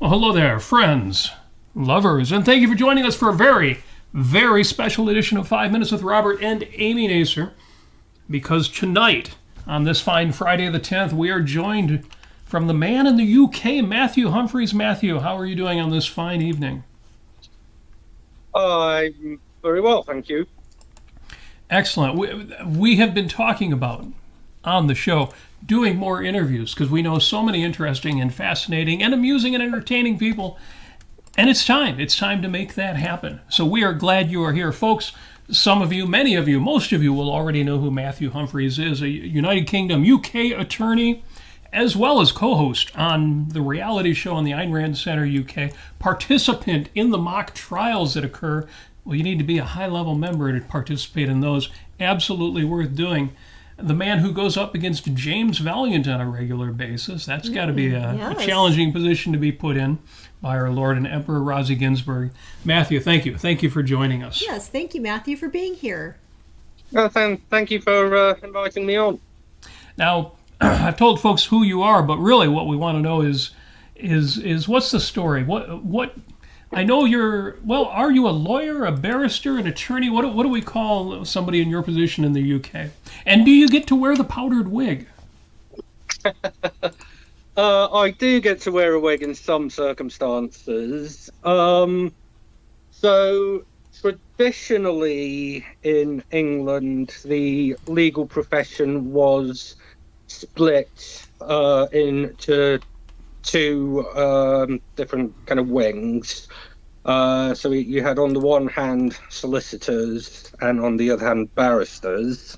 Well, hello there, friends, lovers, and thank you for joining us for a very, very special edition of 5 Minutes with Robert and Amy Nasir. Because tonight, on this fine Friday the 10th, we are joined from the man in the UK, Matthew Humphreys. Matthew, how are you doing on this fine evening? I'm very well, thank you. Excellent. We have been talking about, on the show, doing more interviews because we know so many interesting and fascinating and amusing and entertaining people. And it's time. It's time to make that happen. So we are glad you are here. Folks, some of you, many of you, most of you will already know who Matthew Humphreys is, a United Kingdom UK attorney, as well as co-host on the reality show on the Ayn Rand Centre-UK, participant in the mock trials that occur. Well, you need to be a high-level member to participate in those. Absolutely worth doing. The man who goes up against James Valiant on a regular basis. That's got to be a challenging position to be put in by our Lord and Emperor Rosie Ginsburg. Matthew, thank you. Thank you for joining us. Yes, thank you, Matthew, for being here. Thank you for inviting me on. Now, I've told folks who you are, but really what we want to know is what's the story? What I know are you a lawyer, a barrister, an attorney? What do we call somebody in your position in the UK? And do you get to wear the powdered wig? I do get to wear a wig in some circumstances. So traditionally in England, the legal profession was split into two different kind of wings. So you had on the one hand solicitors and on the other hand barristers.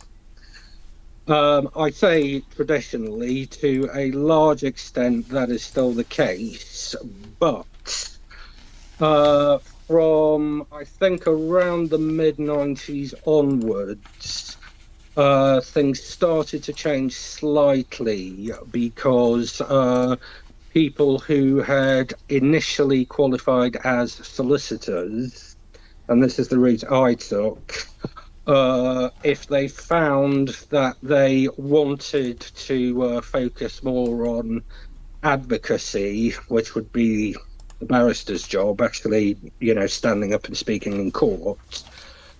I say traditionally, to a large extent that is still the case, but from I think around the mid-90s onwards, things started to change slightly because people who had initially qualified as solicitors, and this is the route I took, if they found that they wanted to focus more on advocacy, which would be the barrister's job, actually, standing up and speaking in court,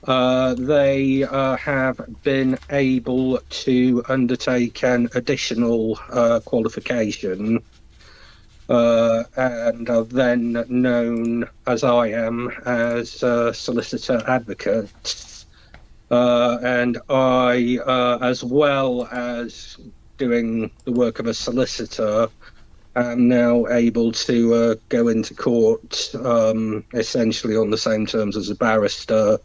they have been able to undertake an additional qualification and are then known, as I am, as solicitor advocates. And I, as well as doing the work of a solicitor, am now able to go into court essentially on the same terms as a barrister,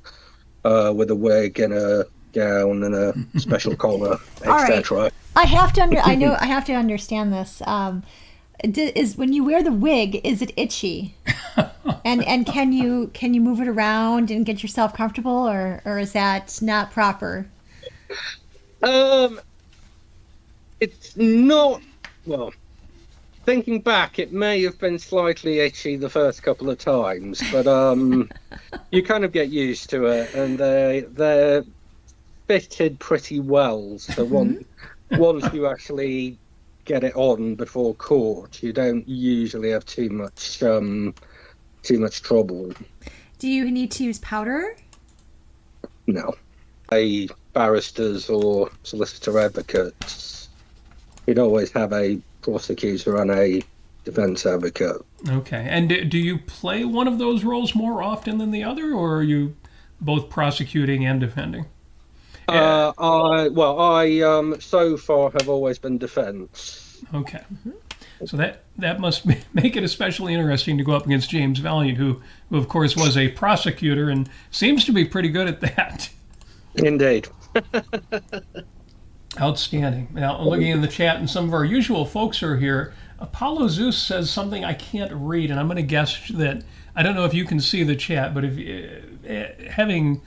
with a wig and a gown and a special collar, etc. Right. I have to understand this. Is when you wear the wig, is it itchy? and can you move it around and get yourself comfortable, or is that not proper? It's not. Well, thinking back, it may have been slightly itchy the first couple of times, but you kind of get used to it, and they're fitted pretty well. So once you actually get it on before court, you don't usually have too much trouble. Do you need to use powder? No. Barristers or solicitor advocates, you'd always have a prosecutor and a defense advocate. Okay. And do you play one of those roles more often than the other, or are you both prosecuting and defending? I so far have always been defense. Okay. So that must make it especially interesting to go up against James Valiant, who of course was a prosecutor and seems to be pretty good at that. Indeed. Outstanding. Now, looking in the chat, and some of our usual folks are here. Apollo Zeus says something I can't read, and I'm going to guess that, I don't know if you can see the chat, but if having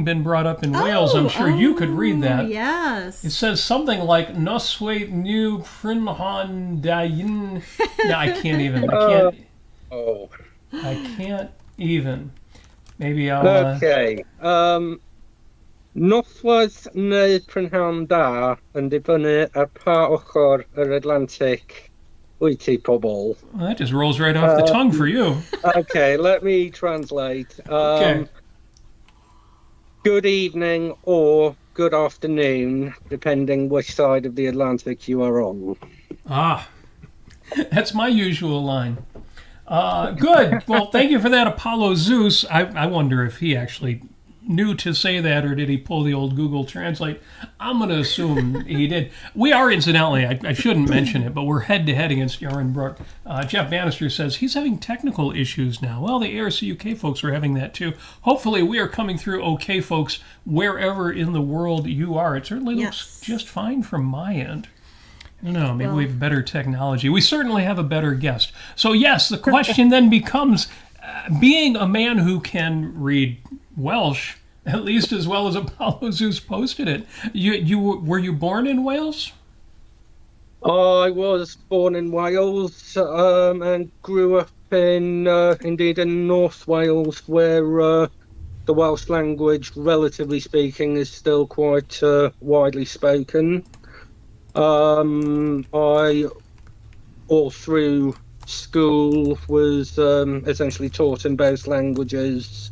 been brought up in Wales, I'm sure you could read that. Yes. It says something like Noswait New Prinhon Dayin. Yeah, I can't even. I can't even. Maybe I'll. Okay. Noswaith neu prynhawn da yn dibynnu ar pa ochr yr Atlantic Wyt pobl. Well, that just rolls right off the tongue for you. Okay, let me translate. Okay. Good evening or good afternoon, depending which side of the Atlantic you are on. Ah, that's my usual line. Good. Well, thank you for that, Apollo Zeus. I wonder if he actually knew to say that, or did he pull the old Google Translate? I'm going to assume he did. We are, incidentally, I shouldn't mention it, but we're head-to-head against Yaron Brook. Jeff Bannister says he's having technical issues now. Well, the ARC UK folks are having that too. Hopefully we are coming through okay, folks, wherever in the world you are. It certainly looks just fine from my end. I don't know, maybe we have better technology. We certainly have a better guest. So yes, the question then becomes, being a man who can read Welsh, at least as well as Apollo Zeus posted it, were you born in Wales? I was born in Wales and grew up indeed in North Wales, where the Welsh language, relatively speaking, is still quite widely spoken. I, all through school, was essentially taught in both languages,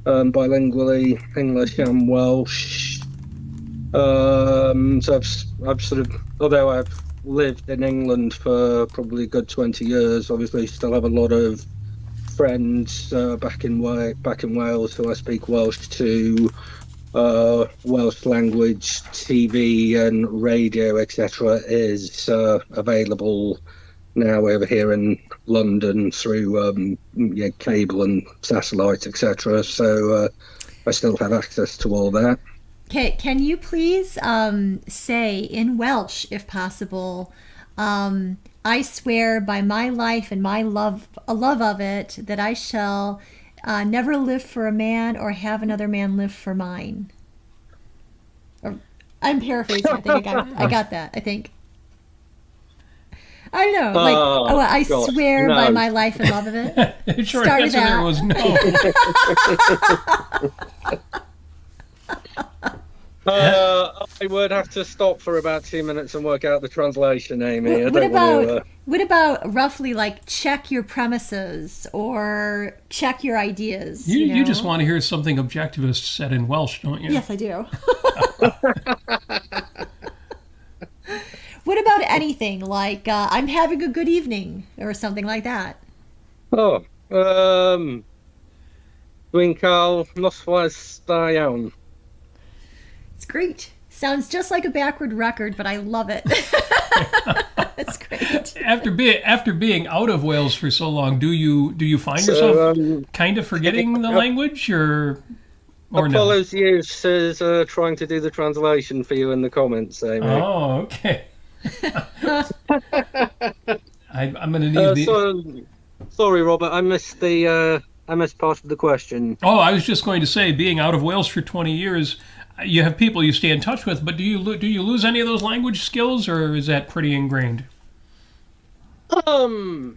bilingually, English and Welsh. So I've sort of, although I've lived in England for probably a good 20 years, obviously still have a lot of friends back in Wales who I speak Welsh to. Welsh language TV and radio, etc., is available now over here in London through cable and satellite, etc. So I still have access to all that. Okay, can you please say in Welsh, if possible, I swear by my life and my love of it that I shall never live for a man or have another man live for mine. Or, I'm paraphrasing. I think I got that. I think. I don't know. Like, I swear by my life and love of it. The short answer there was no. I would have to stop for about 2 minutes and work out the translation, Amy. What about roughly like check your premises or check your ideas? You just want to hear something objectivist said in Welsh, don't you? Yes, I do. What about anything like I'm having a good evening or something like that? Dwi'n cael noswaith da iawn. It's great. Sounds just like a backward record, but I love it. That's great. After being out of Wales for so long, do you find yourself kind of forgetting the language, or Apollo's no? Use is trying to do the translation for you in the comments, Amy. Oh, okay. I'm going to need Sorry, Robert. I missed part of the question. Oh, I was just going to say, being out of Wales for 20 years, you have people you stay in touch with, but do you lose any of those language skills, or is that pretty ingrained? I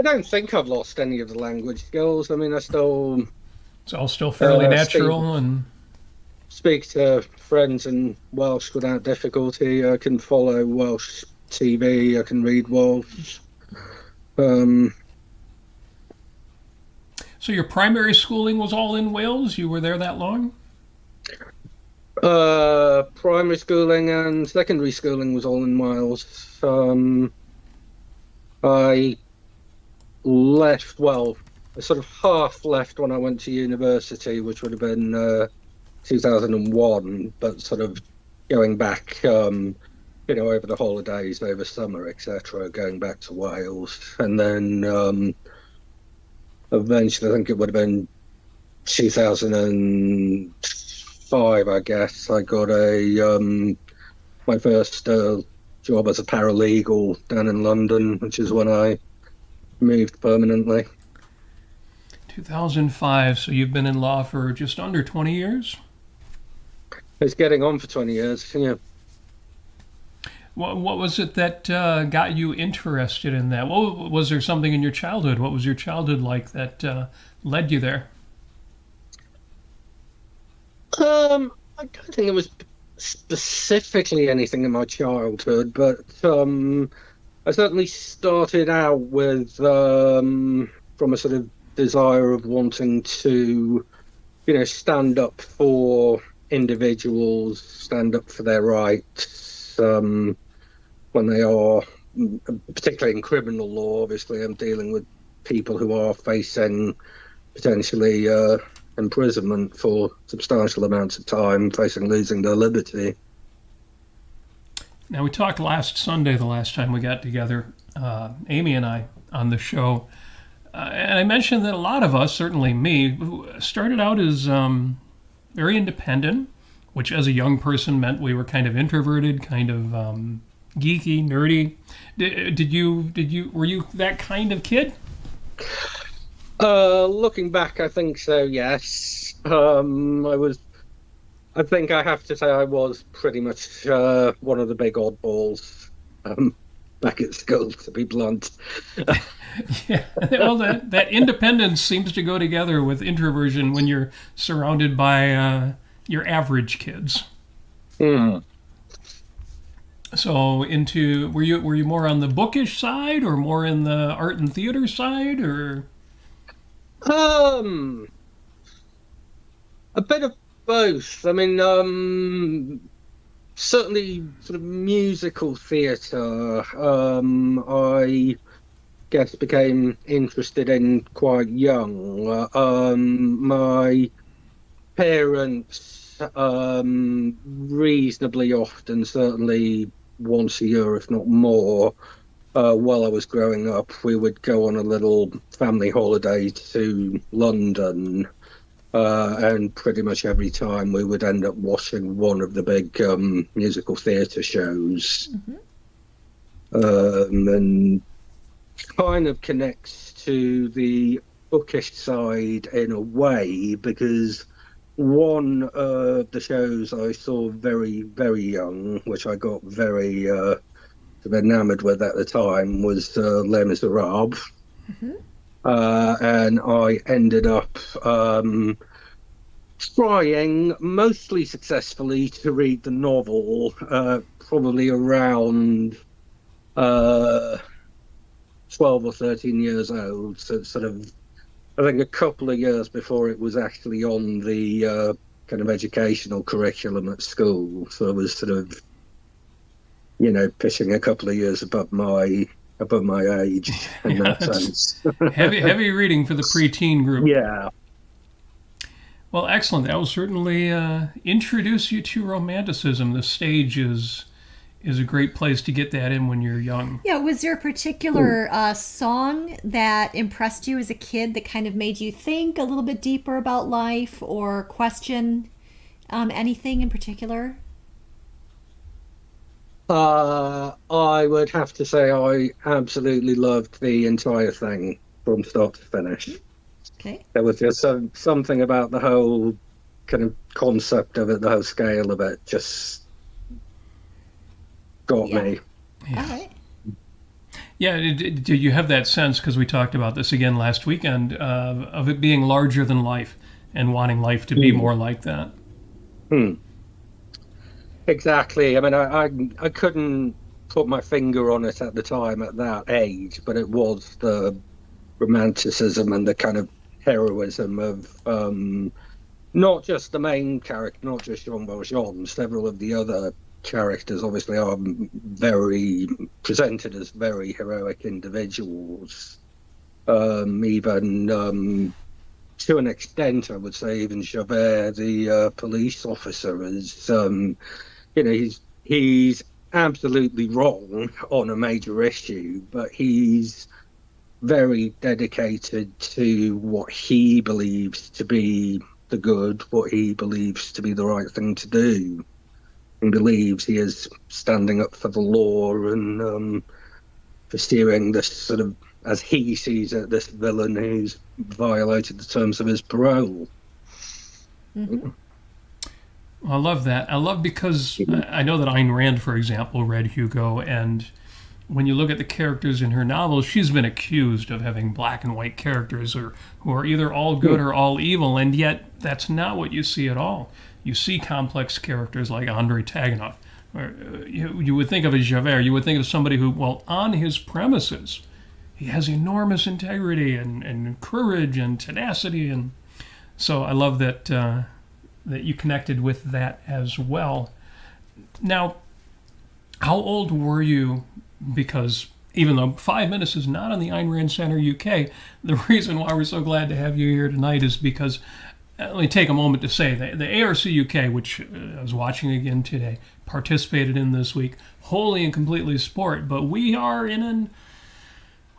don't think I've lost any of the language skills. I mean, it's all still fairly natural and speak to friends in Welsh without difficulty. I can follow Welsh TV. I can read Welsh. So your primary schooling was all in Wales? You were there that long? Primary schooling and secondary schooling was all in Wales. I left, I sort of half left when I went to university, which would have been 2001, but sort of going back, over the holidays, over summer, etc., going back to Wales. And then eventually, I think it would have been 2005, I guess, I got my first job as a paralegal down in London, which is when I moved permanently. 2005, so you've been in law for just under 20 years? It's getting on for 20 years, yeah. What was it that got you interested in that? Was there something in your childhood? What was your childhood like that led you there? I don't think it was specifically anything in my childhood, but I certainly started out with from a sort of desire of wanting to, stand up for individuals, stand up for their rights when they are, particularly in criminal law. Obviously, I'm dealing with people who are facing potentially imprisonment for substantial amounts of time, facing losing their liberty. Now, we talked last Sunday, the last time we got together, Amy and I, on the show, and I mentioned that a lot of us, certainly me, who started out as very independent, which as a young person meant we were kind of introverted, kind of geeky, nerdy. Were you that kind of kid? Looking back, I think so, yes. I think I have to say I was pretty much one of the big oddballs back at school, to be blunt. Yeah, well, that independence seems to go together with introversion when you're surrounded by your average kids. Mm. So, were you more on the bookish side, or more in the art and theater side, or? A bit of both. I mean, certainly sort of musical theatre. I guess became interested in quite young. My parents, reasonably often, certainly once a year, if not more, while I was growing up, we would go on a little family holiday to London. And pretty much every time we would end up watching one of the big musical theatre shows. Mm-hmm. And kind of connects to the bookish side in a way, because one of the shows I saw very, very young, which I got very enamored with at the time, was Les Miserables. Mm-hmm. And I ended up trying, mostly successfully, to read the novel, probably around 12 or 13 years old. So sort of, I think a couple of years before it was actually on the kind of educational curriculum at school. So I was sort of, pitching a couple of years above my age in that sense. heavy reading for the preteen group. Yeah. Well, excellent. That will certainly introduce you to romanticism. The stage is a great place to get that in when you're young. Yeah. Was there a particular song that impressed you as a kid that kind of made you think a little bit deeper about life or question anything in particular? I would have to say I absolutely loved the entire thing from start to finish. Okay. There was just something about the whole kind of concept of it, the whole scale of it, just got me. Yeah. All right. Yeah, did you have that sense, because we talked about this again last weekend, of it being larger than life and wanting life to be more like that? Exactly. I mean, I couldn't put my finger on it at the time at that age, but it was the romanticism and the kind of heroism of not just the main character, not just Jean Valjean. Several of the other characters obviously are presented as very heroic individuals. Even to an extent, I would say, even Javert, the police officer, is he's absolutely wrong on a major issue, but he's very dedicated to what he believes to be the good, what he believes to be the right thing to do, and believes he is standing up for the law and pursuing this sort of, as he sees it, this villain who's violated the terms of his parole. Mm-hmm. I love that. I love, because I know that Ayn Rand, for example, read Hugo, and when you look at the characters in her novels, she's been accused of having black and white characters who are either all good or all evil, and yet that's not what you see at all. You see complex characters like Andrei Taganov, or you would think of as Javert, you would think of somebody who, well, on his premises, he has enormous integrity and courage and tenacity, and so I love that that you connected with that as well. Now, how old were you? Because even though 5 minutes is not on the Ayn Rand Centre UK, the reason why we're so glad to have you here tonight is because, let me take a moment to say, the ARC UK, which I was watching again today, participated in this week, wholly and completely support, but we are in an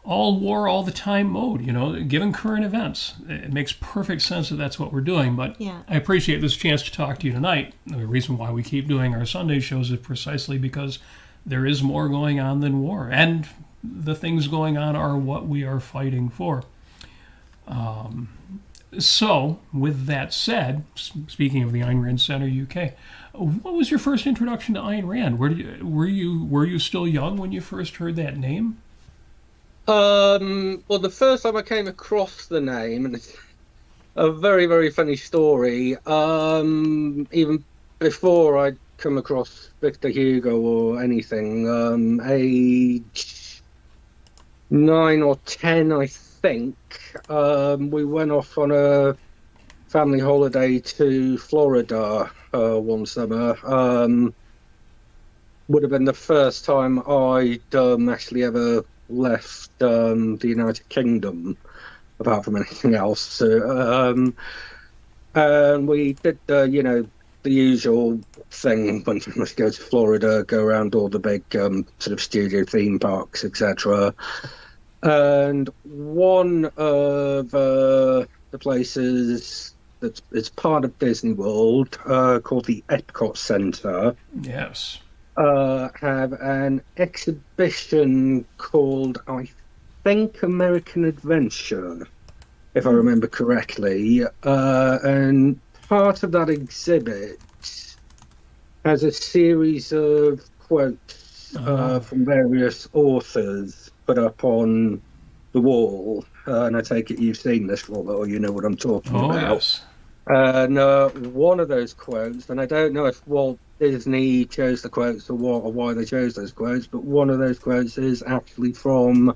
all war, all the time mode, given current events. It makes perfect sense that that's what we're doing, but Yeah. I appreciate this chance to talk to you tonight. The reason why we keep doing our Sunday shows is precisely because there is more going on than war, and the things going on are what we are fighting for. So, with that said, speaking of the Ayn Rand Centre UK, what was your first introduction to Ayn Rand? Were you still young when you first heard that name? Well, the first time I came across the name, and it's a very, very funny story, even before I'd come across Victor Hugo or anything, age 9 or 10, I think, we went off on a family holiday to Florida one summer. Would have been the first time I'd actually ever left the United Kingdom, apart from anything else. And we did, the usual thing when you must go to Florida, go around all the big sort of studio theme parks, etc. And one of the places that is part of Disney World, called the Epcot Centre, Yes. have an exhibition called, I think, American Adventure, if I remember correctly. And part of that exhibit has a series of quotes from various authors put up on the wall. And I take it you've seen this, Robert, or you know what I'm talking about. Yes. And one of those quotes, and I don't know if Walt Disney chose the quotes or what, or why they chose those quotes, but one of those quotes is actually from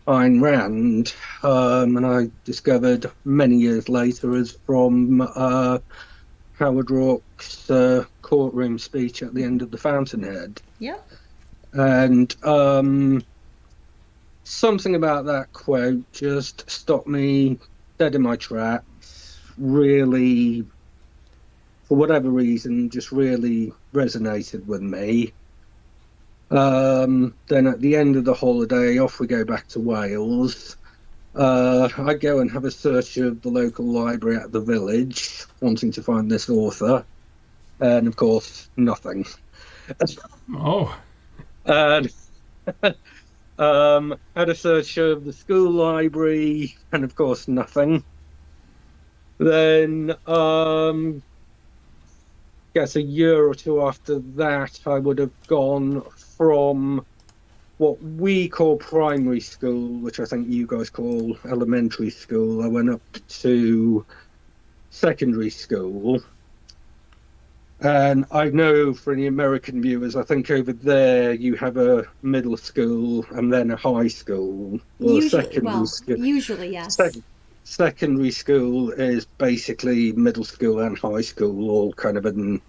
Ayn Rand, and I discovered many years later is from Howard Rourke's courtroom speech at the end of The Fountainhead. Yep. And something about that quote just stopped me dead in my tracks. Really, for whatever reason, just really resonated with me. Then at the end of the holiday, off we go back to Wales. I go and have a search of the local library at the village, wanting to find this author. And of course, nothing. Oh. And had a search of the school library, and of course, nothing. Then, guess a year or two after that, I would have gone from what we call primary school, which I think you guys call elementary school. I went up to secondary school. And I know for any American viewers, I think over there you have a middle school and then a high school. Or Usually, yes. Secondary school is basically middle school and high school, all kind of in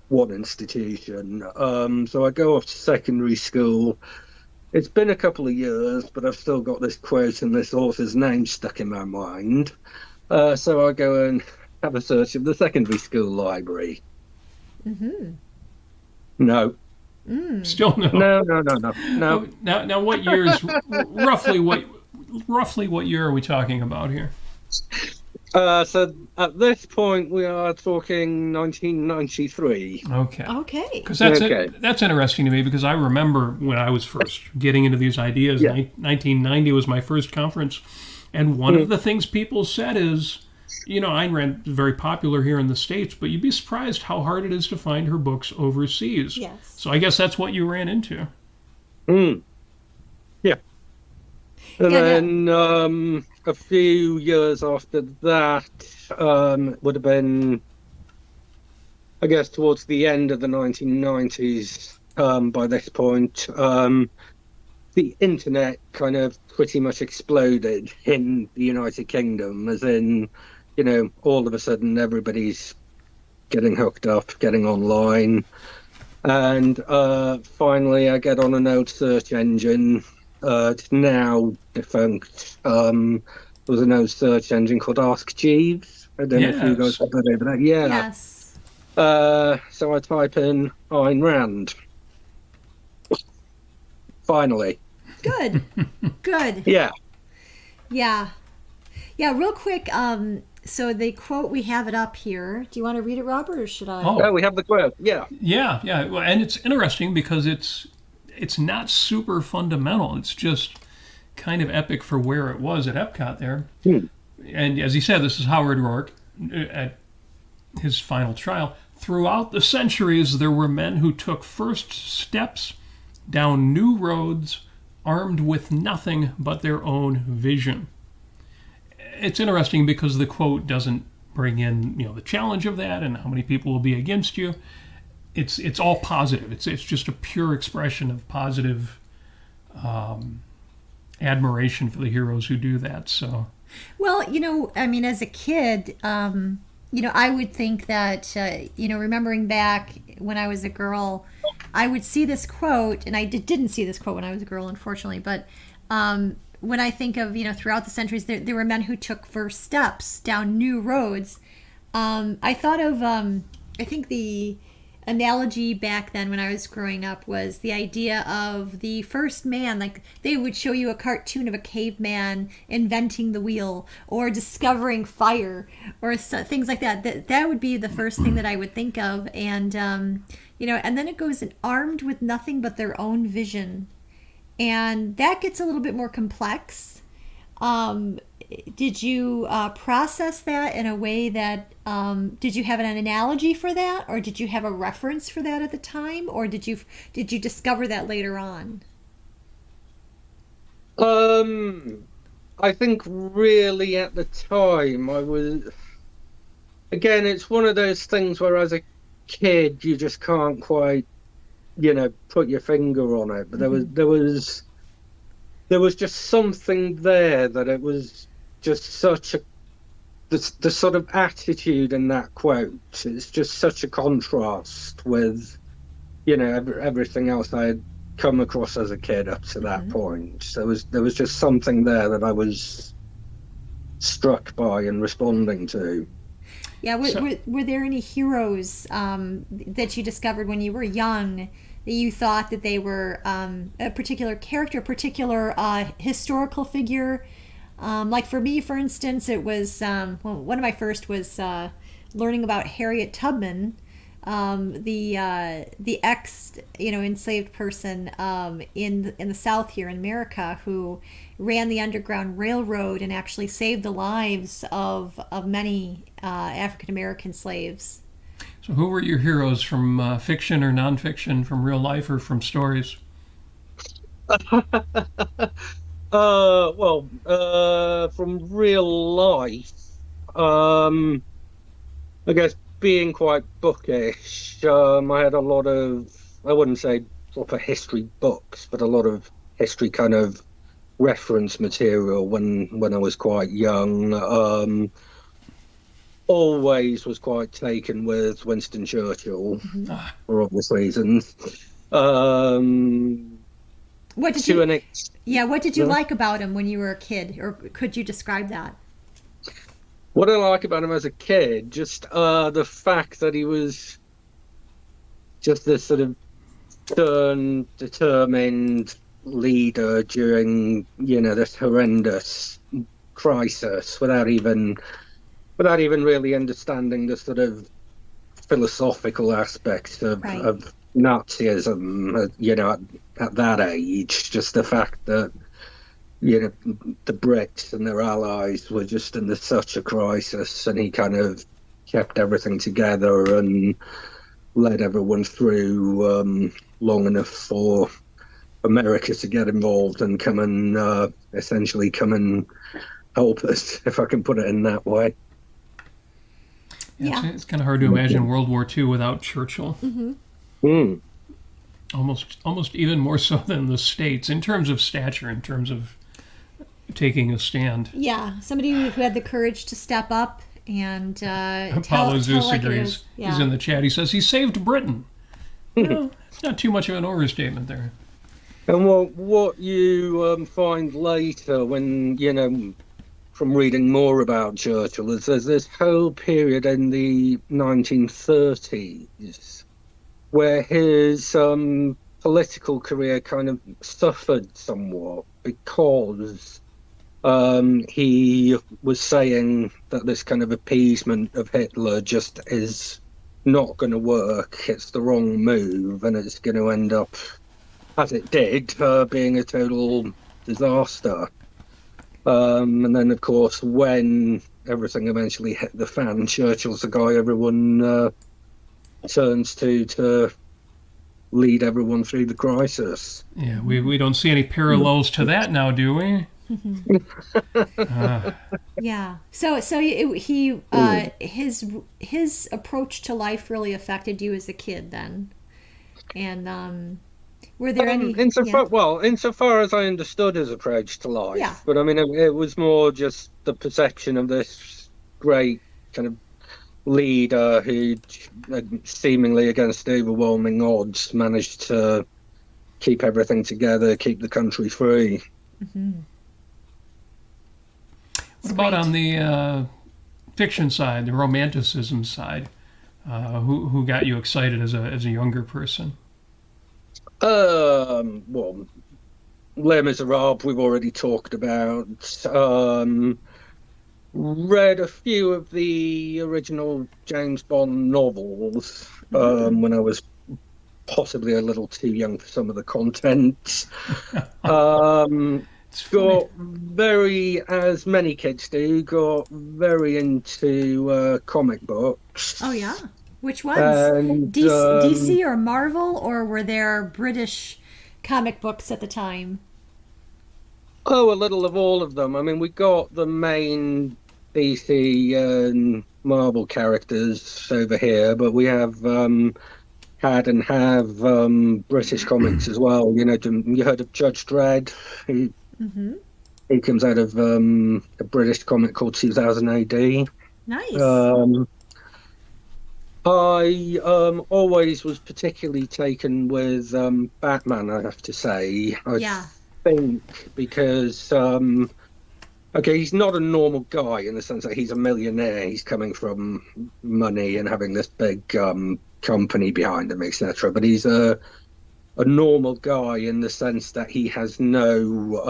one institution. So I go off to secondary school. It's been a couple of years, but I've still got this quote and this author's name stuck in my mind. So I go and have a search of the secondary school library. No. Still no. No. Now, what years? roughly what year are we talking about here? So at this point we are talking 1993. Okay. Because that's interesting to me, because I remember when I was first getting into these ideas. 1990 was my first conference, and one of the things people said is, Ayn Rand is very popular here in the States, but you'd be surprised how hard it is to find her books overseas. Yes. So I guess that's what you ran into. Yeah. And then a few years after that, it would have been I guess towards the end of the 1990s, by this point, the internet kind of pretty much exploded in the United Kingdom, as in, all of a sudden everybody's getting hooked up, getting online. And finally, I get on an old search engine. It's now defunct. There was an old search engine called Ask Jeeves. I don't know if you guys have heard of that. Yeah. Yes. So I type in Ayn Rand. Finally. Good. Good. Yeah. Yeah. Yeah, real quick, so the quote, we have it up here. Do you want to read it, Robert, or should I? Oh, we have the quote. Yeah. Yeah. Well, and it's interesting because it's not super fundamental. It's just kind of epic for where it was at Epcot there. And as he said, this is Howard Rourke at his final trial. Throughout the centuries, there were men who took first steps down new roads, armed with nothing but their own vision. It's interesting because the quote doesn't bring in, the challenge of that and how many people will be against you. It's all positive. It's just a pure expression of positive admiration for the heroes who do that. So, well, as a kid, I would think that, remembering back when I was a girl, I would see this quote, and I didn't see this quote when I was a girl, unfortunately, but when I think of, throughout the centuries, there were men who took first steps down new roads. I thought of, I think the analogy back then when I was growing up was the idea of the first man. Like, they would show you a cartoon of a caveman inventing the wheel or discovering fire or things like that. That would be the first thing that I would think of. And, and then it goes armed with nothing but their own vision. And that gets a little bit more complex. Did you process that in a way that, did you have an analogy for that, or did you have a reference for that at the time, or did you discover that later on? I think really at the time again, it's one of those things where as a kid you just can't quite, put your finger on it, but there was just something there that it was just such the sort of attitude in that quote. It's just such a contrast with, everything else I had come across as a kid up to that point. There was just something there that I was struck by and responding to. Yeah, were there any heroes that you discovered when you were young that you thought that they were a particular character, a particular historical figure? Like for me, for instance, it was, one of my first was learning about Harriet Tubman, the ex, enslaved person in the South here in America, who ran the Underground Railroad and actually saved the lives of many African American slaves. So who were your heroes from fiction or nonfiction, from real life or from stories? From real life, I guess being quite bookish, I had a lot of, I wouldn't say proper history books, but a lot of history kind of reference material when I was quite young. Always was quite taken with Winston Churchill for obvious reasons. What did you like about him when you were a kid, or could you describe that? What I like about him as a kid, just the fact that he was just this sort of stern, determined leader during, this horrendous crisis, without even really understanding the sort of philosophical aspects of Nazism, at that age. Just the fact that, the Brits and their allies were just in such a crisis, and he kind of kept everything together and led everyone through long enough for America to get involved and come and help us, if I can put it in that way. Yeah. It's kind of hard to imagine World War II without Churchill. Mm. Almost even more so than the States in terms of stature, in terms of taking a stand. Yeah, somebody who had the courage to step up and Paulo Zeus like it agrees. is. Yeah. He's in the chat. He says he saved Britain. Well, it's not too much of an overstatement there. And what you find later when, from reading more about Churchill, is there's this whole period in the 1930s where his political career kind of suffered somewhat because he was saying that this kind of appeasement of Hitler just is not going to work. It's the wrong move, and it's going to end up, as it did, being a total disaster. And then, of course, when everything eventually hit the fan, Churchill's the guy everyone turns to lead everyone through the crisis. Yeah, we don't see any parallels to that now, do we? Yeah. So his approach to life really affected you as a kid then, and were there any? Insofar as I understood his approach to life, Yeah. But I mean, it was more just the perception of this great kind of leader who, seemingly against overwhelming odds, managed to keep everything together, keep the country free. Mm-hmm. What about on the fiction side, the romanticism side? Who got you excited as a younger person? Well, Les Miserables we've already talked about. Read a few of the original James Bond novels when I was possibly a little too young for some of the content. Got very, as many kids do, got very into comic books. Oh yeah, which ones? And, DC or Marvel, or were there British comic books at the time? Oh, a little of all of them. I mean, we got the main DC and Marvel characters over here, but we have had and have British comics as well. You heard of Judge Dredd? He comes out of a British comic called 2000 AD. Nice. I always was particularly taken with Batman, I have to say. I think because, he's not a normal guy in the sense that he's a millionaire. He's coming from money and having this big company behind him, etc. But he's a normal guy in the sense that he has no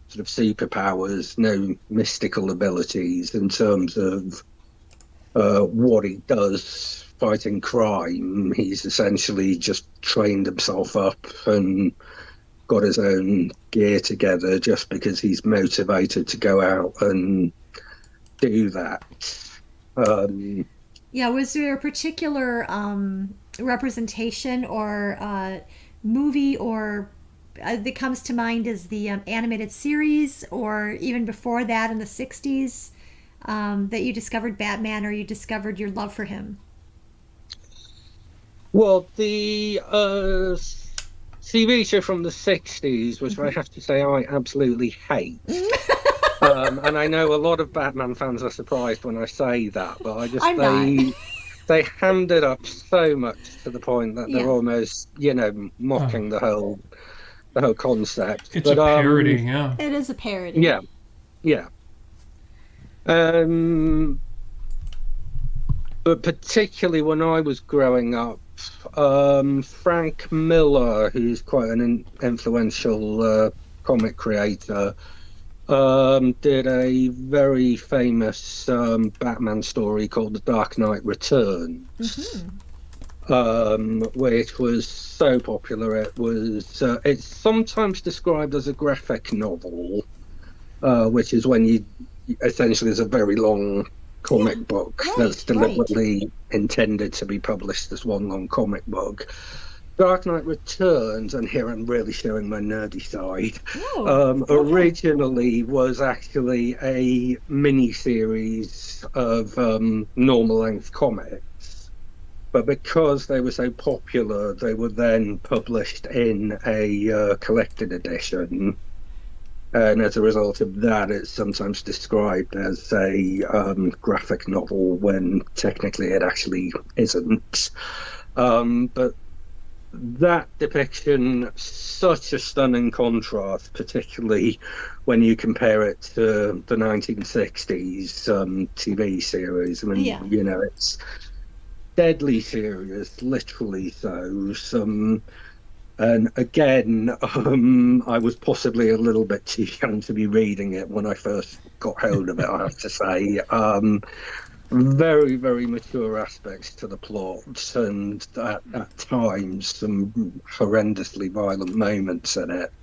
sort of superpowers, no mystical abilities in terms of what he does fighting crime. He's essentially just trained himself up and got his own gear together just because he's motivated to go out and do that. Was there a particular representation or movie or that comes to mind as the animated series, or even before that in the 60s, that you discovered Batman or you discovered your love for him? Well, the TV show from the 60s, which I have to say I absolutely hate. And I know a lot of Batman fans are surprised when I say that, but they hammed it up so much to the point that they're almost, mocking the whole concept. It's a parody, yeah. It is a parody. Yeah. But particularly when I was growing up, Frank Miller, who's quite an influential comic creator, did a very famous Batman story called The Dark Knight Returns, which was so popular. It was it's sometimes described as a graphic novel, which is when you essentially is a very long comic book that's deliberately intended to be published as one long comic book. Dark Knight Returns, and here I'm really showing my nerdy side, Oh, originally was actually a mini-series of normal-length comics. But because they were so popular, they were then published in a collected edition. And as a result of that, it's sometimes described as a graphic novel when technically it actually isn't. But that depiction, such a stunning contrast, particularly when you compare it to the 1960s TV series. I mean, you know, it's deadly serious, literally so. And again, I was possibly a little bit too young to be reading it when I first got hold of it, I have to say. Very, very mature aspects to the plot, and at times some horrendously violent moments in it.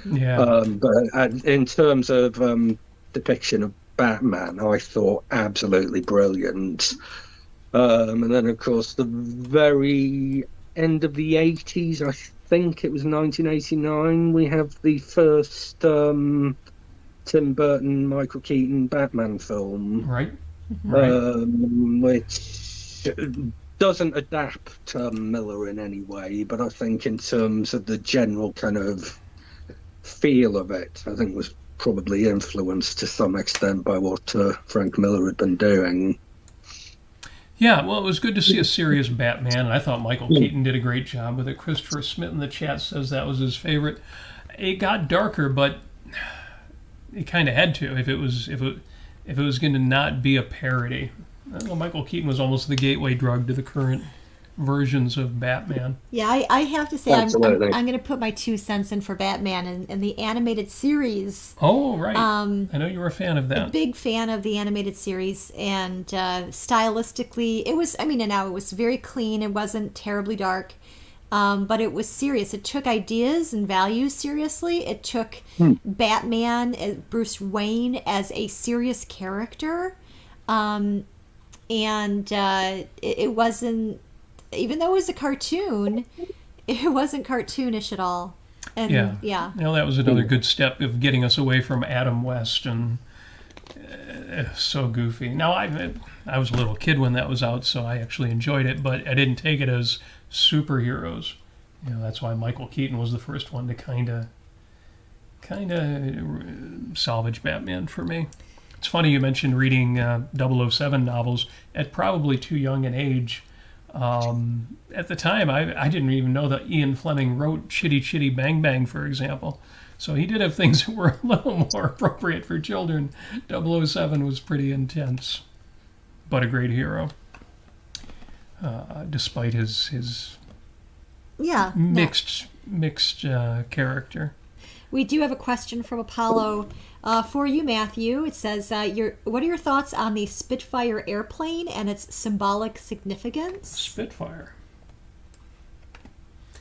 Yeah. But in terms of depiction of Batman, I thought absolutely brilliant. And then, of course, the very end of the 80s, I think it was 1989, we have the first Tim Burton, Michael Keaton Batman film. Right. Which doesn't adapt Miller in any way, but I think in terms of the general kind of feel of it, I think was probably influenced to some extent by what Frank Miller had been doing. Yeah, well, it was good to see a serious Batman, and I thought Michael Keaton did a great job with it. Christopher Smith in the chat says that was his favorite. It got darker, but it kind of had to if it was going to not be a parody. I don't know, Michael Keaton was almost the gateway drug to the current versions of Batman. Yeah, I have to say, I'm going to put my 2 cents in for Batman and the animated series. Oh, right. I know you were a fan of that. A big fan of the animated series, and stylistically, it was very clean. It wasn't terribly dark, but it was serious. It took ideas and values seriously. It took Batman, Bruce Wayne, as a serious character, and it wasn't. Even though it was a cartoon, it wasn't cartoonish at all. And yeah. You know, that was another good step of getting us away from Adam West and so goofy. Now, I was a little kid when that was out, so I actually enjoyed it, but I didn't take it as superheroes. You know, that's why Michael Keaton was the first one to kind of salvage Batman for me. It's funny you mentioned reading 007 novels at probably too young an age. At the time, I didn't even know that Ian Fleming wrote Chitty Chitty Bang Bang, for example. So he did have things that were a little more appropriate for children. 007 was pretty intense, but a great hero, despite his mixed character. We do have a question from Apollo for you, Matthew. It says, what are your thoughts on the Spitfire airplane and its symbolic significance? Spitfire.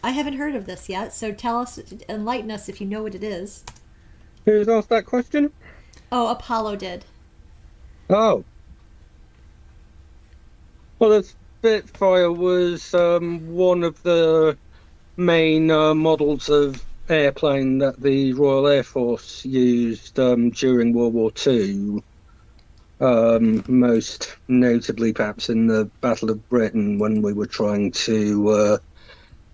I haven't heard of this yet, so tell us, enlighten us if you know what it is. Who's asked that question? Oh, Apollo did. Oh. Well, the Spitfire was one of the main models of airplane that the Royal Air Force used during World War II, most notably perhaps in the Battle of Britain, when we were trying to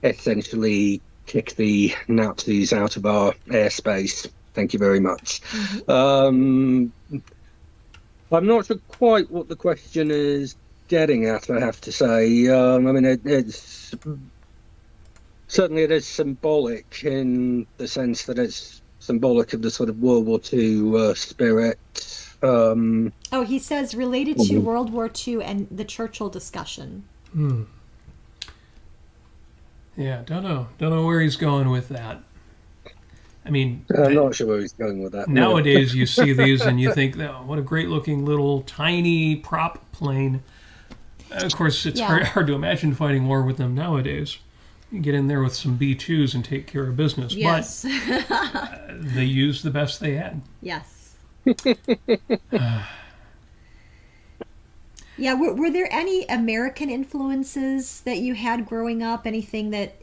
essentially kick the Nazis out of our airspace. Thank you very much. I'm not sure quite what the question is getting at, I have to say. I mean, it's certainly it is symbolic in the sense that it's symbolic of the sort of World War II spirit. He says related to World War II and the Churchill discussion. Yeah, don't know where he's going with that. I mean, I'm not sure where he's going with that. Nowadays, you see these and you think, oh, what a great looking little tiny prop plane. Of course, it's hard to imagine fighting war with them nowadays. You get in there with some B-2s and take care of business. Yes. But they used the best they had. Yes. Were there any American influences that you had growing up? Anything that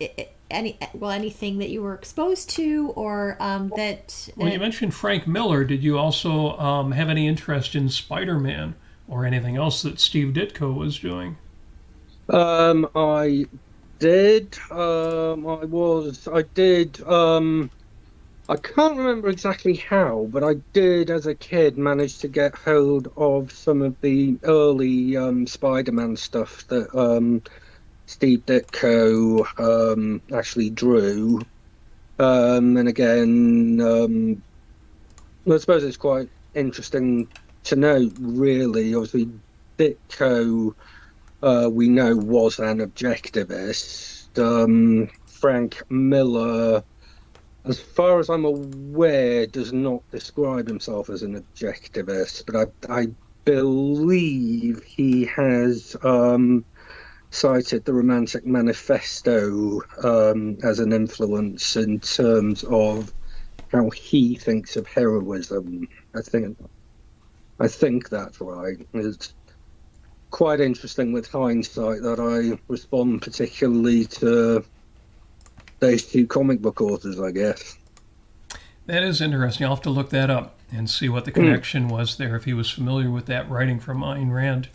anything that you were exposed to, or that? Well, you mentioned Frank Miller. Did you also have any interest in Spider-Man or anything else that Steve Ditko was doing? I did. I did. I can't remember exactly how, but I did, as a kid, manage to get hold of some of the early Spider-Man stuff that Steve Ditko actually drew. And again, I suppose it's quite interesting to note, really. Obviously, Ditko, we know, was an objectivist. Frank Miller, as far as I'm aware, does not describe himself as an objectivist, but I believe he has cited the Romantic Manifesto as an influence in terms of how he thinks of heroism. I think that's right. It's quite interesting with hindsight that I respond particularly to those two comic book authors, I guess. That is interesting. I'll have to look that up and see what the connection was there, if he was familiar with that writing from Ayn Rand.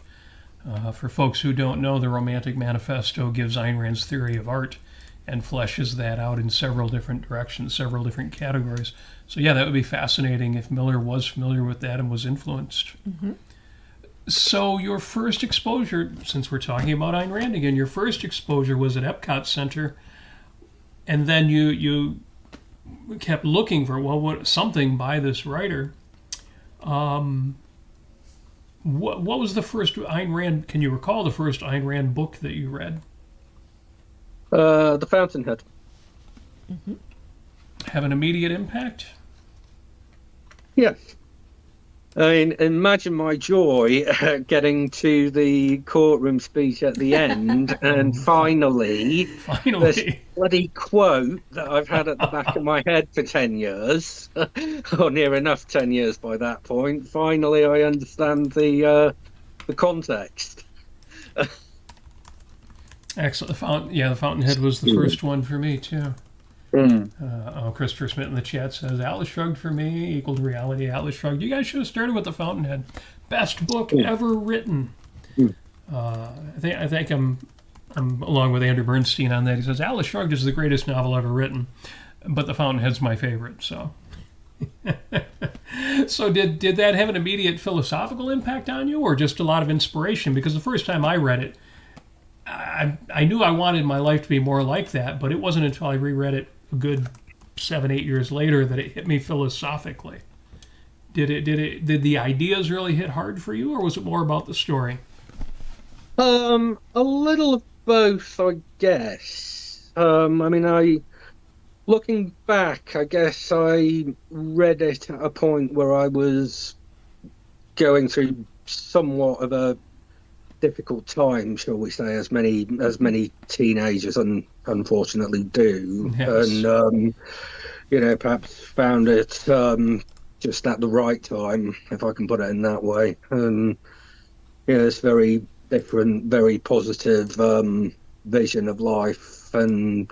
For folks who don't know, the Romantic Manifesto gives Ayn Rand's theory of art and fleshes that out in several different directions, several different categories. So yeah, that would be fascinating if Miller was familiar with that and was influenced. Mm-hmm. So your first exposure, since we're talking about Ayn Rand again, your first exposure was at Epcot Center, and then you kept looking for, what something by this writer. What was the first Ayn Rand? Can you recall the first Ayn Rand book that you read? The Fountainhead. Mm-hmm. Have an immediate impact? Yes. I mean, imagine my joy getting to the courtroom speech at the end and finally, this bloody quote that I've had at the back of my head for 10 years, or near enough 10 years by that point. Finally, I understand the context. Excellent. The Fountainhead was the first one for me, too. Christopher Smith in the chat says, Atlas Shrugged for me equaled reality. Atlas Shrugged. You guys should have started with the Fountainhead. Best book ever written. I think I'm along with Andrew Bernstein on that. He says Atlas Shrugged is the greatest novel ever written, but the Fountainhead's my favorite. So, so did that have an immediate philosophical impact on you, or just a lot of inspiration? Because the first time I read it, I knew I wanted my life to be more like that, but it wasn't until I reread it a good 7-8 years later that it hit me philosophically. Did the ideas really hit hard for you, or was it more about the story? A little of both, I guess. Looking back, I guess I read it at a point where I was going through somewhat of a difficult time, shall we say, as many teenagers unfortunately do. Yes. And perhaps found it just at the right time, if I can put it in that way. And this very different, very positive vision of life, and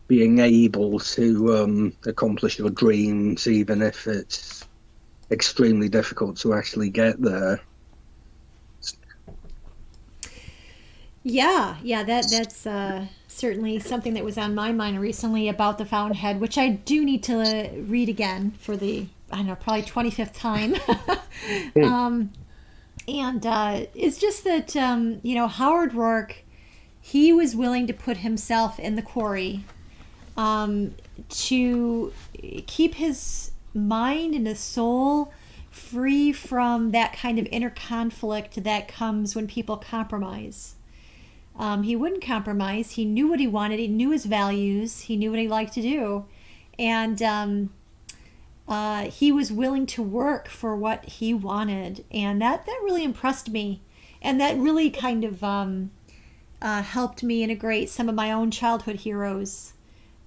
being able to accomplish your dreams, even if it's extremely difficult to actually get there. Yeah, that's certainly something that was on my mind recently about the Fountainhead, which I do need to read again for the, probably 25th time. It's just that, Howard Roark, he was willing to put himself in the quarry to keep his mind and his soul free from that kind of inner conflict that comes when people compromise. He wouldn't compromise. He knew what he wanted. He knew his values. He knew what he liked to do. And he was willing to work for what he wanted. And that really impressed me. And that really kind of helped me integrate some of my own childhood heroes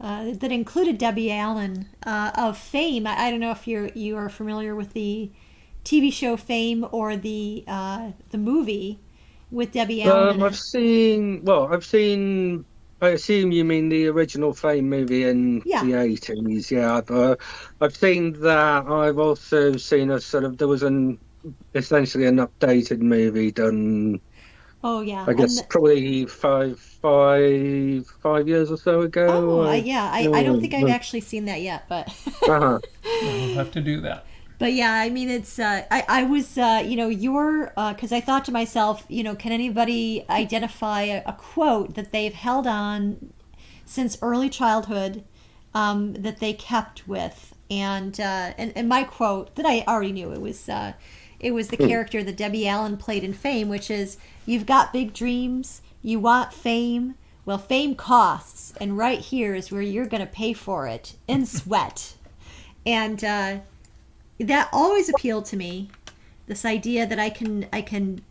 that included Debbie Allen of Fame. I don't know if you are familiar with the TV show Fame or the movie with Debbie Allen. I've seen I assume you mean the original Fame movie in Yeah. the 80s. Yeah, I've seen that. I've also seen a sort of, there was essentially an updated movie done, Oh yeah. I guess, probably five years or so Oh, ago. yeah. I don't think I've actually seen that yet, but Uh-huh. We'll have to do that. but yeah, I mean, it's I was your because I thought to myself, can anybody identify a quote that they've held on since early childhood, that they kept with, and my quote that I already knew, it was the character that Debbie Allen played in Fame, which is, "You've got big dreams, you want fame. Well, fame costs, and right here is where you're going to pay for it in sweat." And that always appealed to me. This idea that I can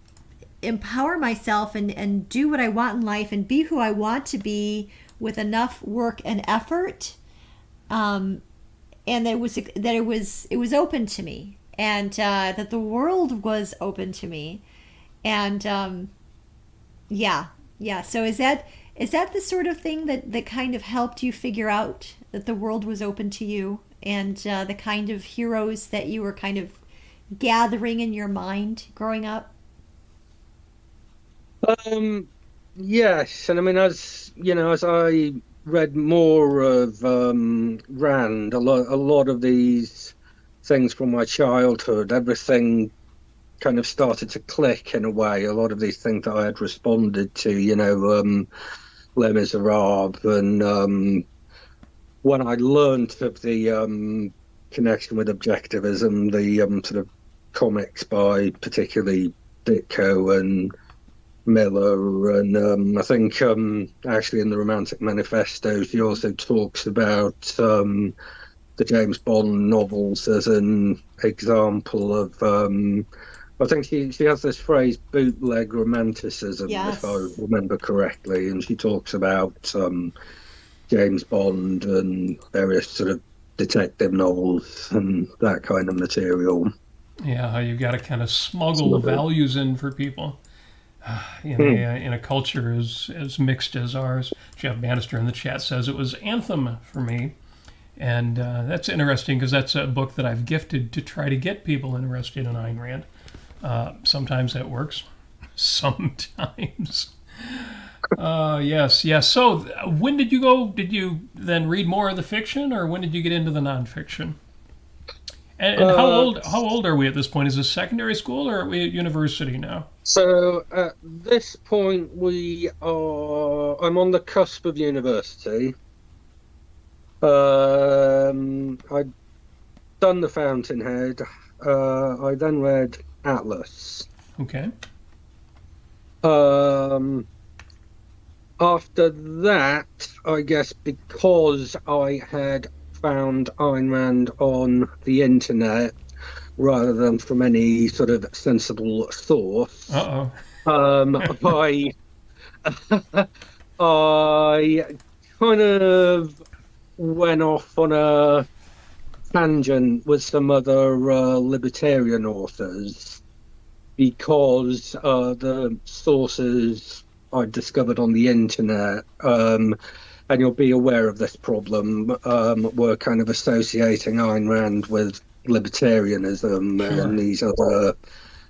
empower myself and do what I want in life and be who I want to be with enough work and effort, and that it was open to me, and that the world was open to me, and yeah. So is that the sort of thing that kind of helped you figure out that the world was open to you, and the kind of heroes that you were kind of gathering in your mind growing up? Yes, and I mean, as you know, as I read more of Rand, a lot of these things from my childhood, everything kind of started to click in a way. A lot of these things that I had responded to, Les Miserables, and when I learnt of the connection with Objectivism, the sort of comics by particularly Ditko and Miller, and I think actually in the Romantic Manifesto she also talks about the James Bond novels as an example of I think she has this phrase, bootleg romanticism, Yes. if I remember correctly, and she talks about James Bond and various sort of detective novels and that kind of material. Yeah, how you've got to kind of smuggle values in for people in a culture as mixed as ours. Jeff Bannister in the chat says it was Anthem for me. And that's interesting because that's a book that I've gifted to try to get people interested in Ayn Rand. Sometimes that works. Sometimes. Yes. So when did you go? Did you then read more of the fiction, or when did you get into the nonfiction? And how old are we at this point? Is this secondary school, or are we at university now? So at this point, I'm on the cusp of university. I'd done The Fountainhead. I then read Atlas. Okay. After that, I guess because I had found Ayn Rand on the internet rather than from any sort of sensible source, Uh-oh. I I kind of went off on a tangent with some other libertarian authors because the sources I discovered on the internet, and you'll be aware of this problem, were kind of associating Ayn Rand with libertarianism. Sure. And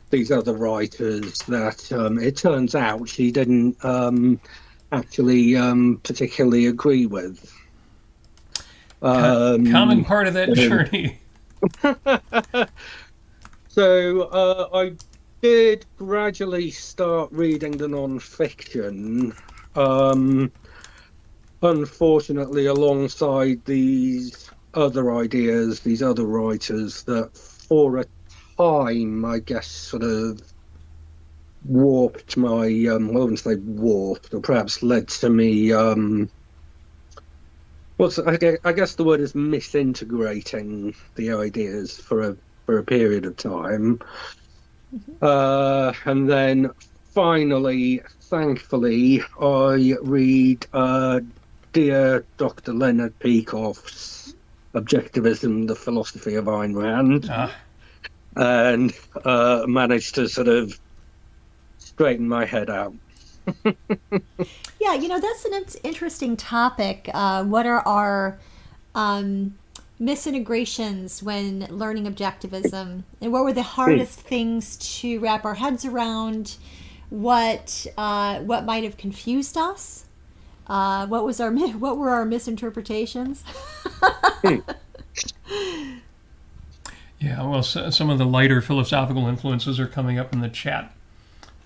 these other writers that it turns out she didn't actually particularly agree with. Common part of that journey. So I did gradually start reading the non-fiction, unfortunately alongside these other ideas, these other writers that for a time, I guess, sort of warped my, I wouldn't say warped, or perhaps led to me, I guess the word is misintegrating the ideas for a period of time. And then finally, thankfully, I read dear Dr. Leonard Peikoff's Objectivism, the Philosophy of Ayn Rand, and managed to sort of straighten my head out. Yeah, that's an interesting topic. What are our misintegrations when learning objectivism, and what were the hardest things to wrap our heads around? What might have confused us? What were our misinterpretations? Yeah, well, some of the lighter philosophical influences are coming up in the chat.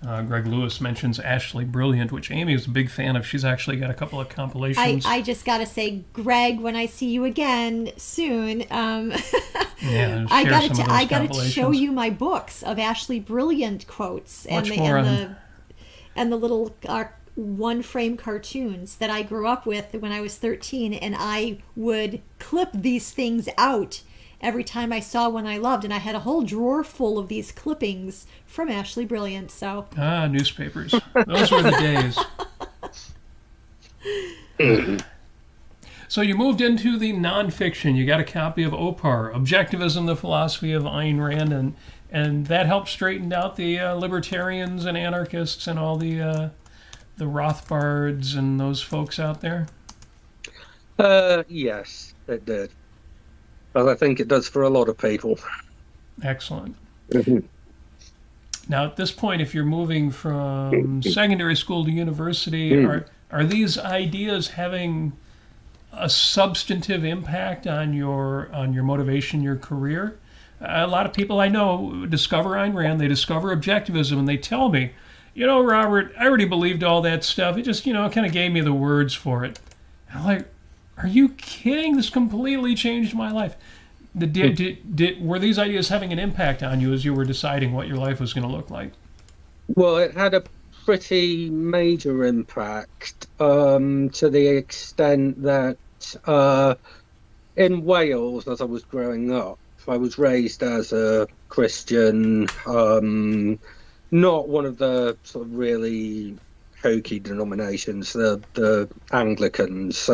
Greg Lewis mentions Ashley Brilliant, which Amy is a big fan of. She's actually got a couple of compilations. I just got to say, Greg, when I see you again soon, yeah, I got to show you my books of Ashley Brilliant quotes and the little one-frame cartoons that I grew up with when I was 13, and I would clip these things out every time I saw one I loved, and I had a whole drawer full of these clippings from Ashley Brilliant. So newspapers. Those were the days. So you moved into the nonfiction. You got a copy of Opar, Objectivism, the Philosophy of Ayn Rand, and that helped straighten out the libertarians and anarchists and all the Rothbards and those folks out there. Yes, it did. Well, I think it does for a lot of people. Excellent. Now, at this point, if you're moving from secondary school to university, are these ideas having a substantive impact on your motivation, your career? A lot of people I know discover Ayn Rand, they discover Objectivism, and they tell me, Robert, I already believed all that stuff. It just, kind of gave me the words for it. And I'm like, are you kidding? This completely changed my life. Were these ideas having an impact on you as you were deciding what your life was going to look like? Well, it had a pretty major impact to the extent that in Wales, as I was growing up, I was raised as a Christian, not one of the sort of really hokey denominations, the Anglicans.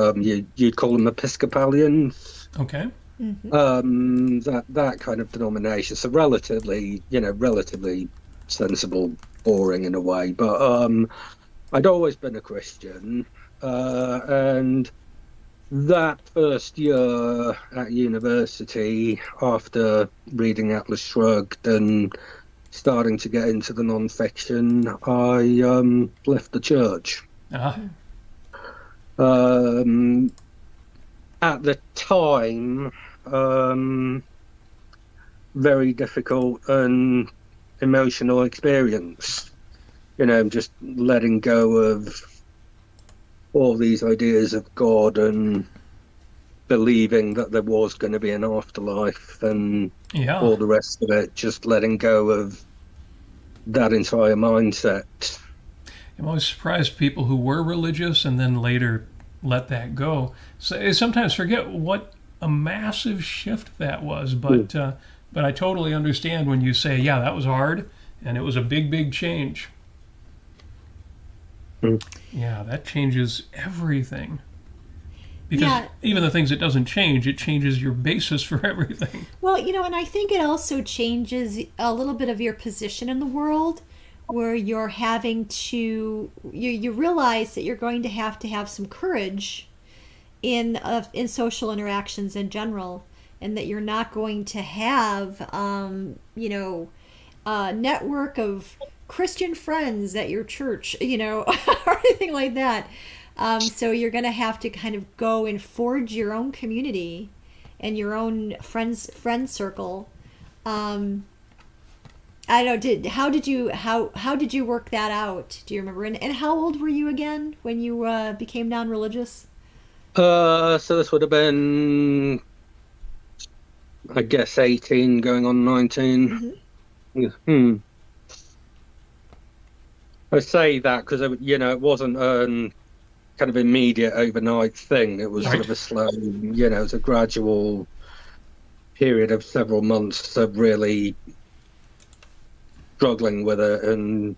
You'd call them Episcopalians. Okay. Mm-hmm. That kind of denomination. So relatively sensible, boring in a way. But I'd always been a Christian, and that first year at university, after reading Atlas Shrugged and starting to get into the non-fiction, I left the church. Uh-huh. At the time, very difficult and emotional experience. Just letting go of all these ideas of God and believing that there was going to be an afterlife and all the rest of it, just letting go of that entire mindset. I'm always surprised people who were religious and then later let that go. So I sometimes forget what a massive shift that was, but I totally understand when you say, yeah, that was hard and it was a big, big change. Yeah, that changes everything. Because even the things it doesn't change, it changes your basis for everything. Well, and I think it also changes a little bit of your position in the world, where you're having to, you realize that you're going to have some courage in social interactions in general, and that you're not going to have, a network of Christian friends at your church, or anything like that. So you're going to have to kind of go and forge your own community and your own friend circle. I don't know. How did you work that out? Do you remember? And how old were you again when you became non-religious? So this would have been, I guess, 18 going on 19. Mm-hmm. I say that because it wasn't kind of immediate overnight thing. It was sort of a slow, it was a gradual period of several months of really struggling with it, and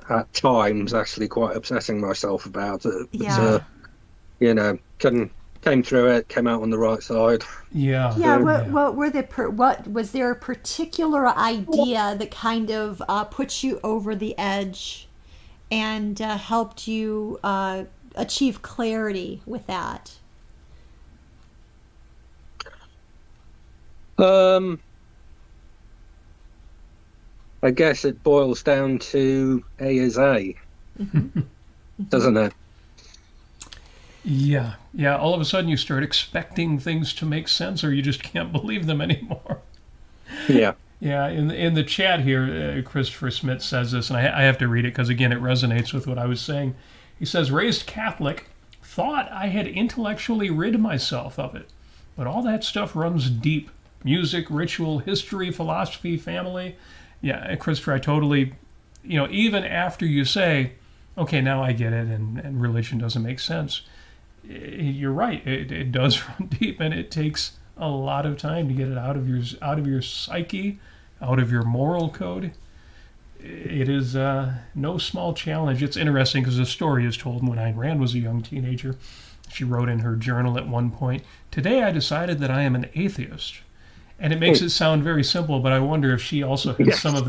at times actually quite obsessing myself about it. Yeah. But, came through it, came out on the right side. Yeah. Yeah. What was there a particular idea that kind of put you over the edge and helped you achieve clarity with that? I guess it boils down to A is A, doesn't it? Yeah. Yeah. All of a sudden you start expecting things to make sense or you just can't believe them anymore. Yeah. Yeah. In the chat here, Christopher Smith says this, and I have to read it because, again, it resonates with what I was saying. He says, raised Catholic, thought I had intellectually rid myself of it. But all that stuff runs deep. Music, ritual, history, philosophy, family. Yeah, Christopher, I totally, even after you say, okay, now I get it, and religion doesn't make sense, you're right. It does run deep, and it takes a lot of time to get it out of your psyche, out of your moral code. It is no small challenge. It's interesting because the story is told when Ayn Rand was a young teenager. She wrote in her journal at one point, "Today I decided that I am an atheist." And it makes it sound very simple, but I wonder if she also had some of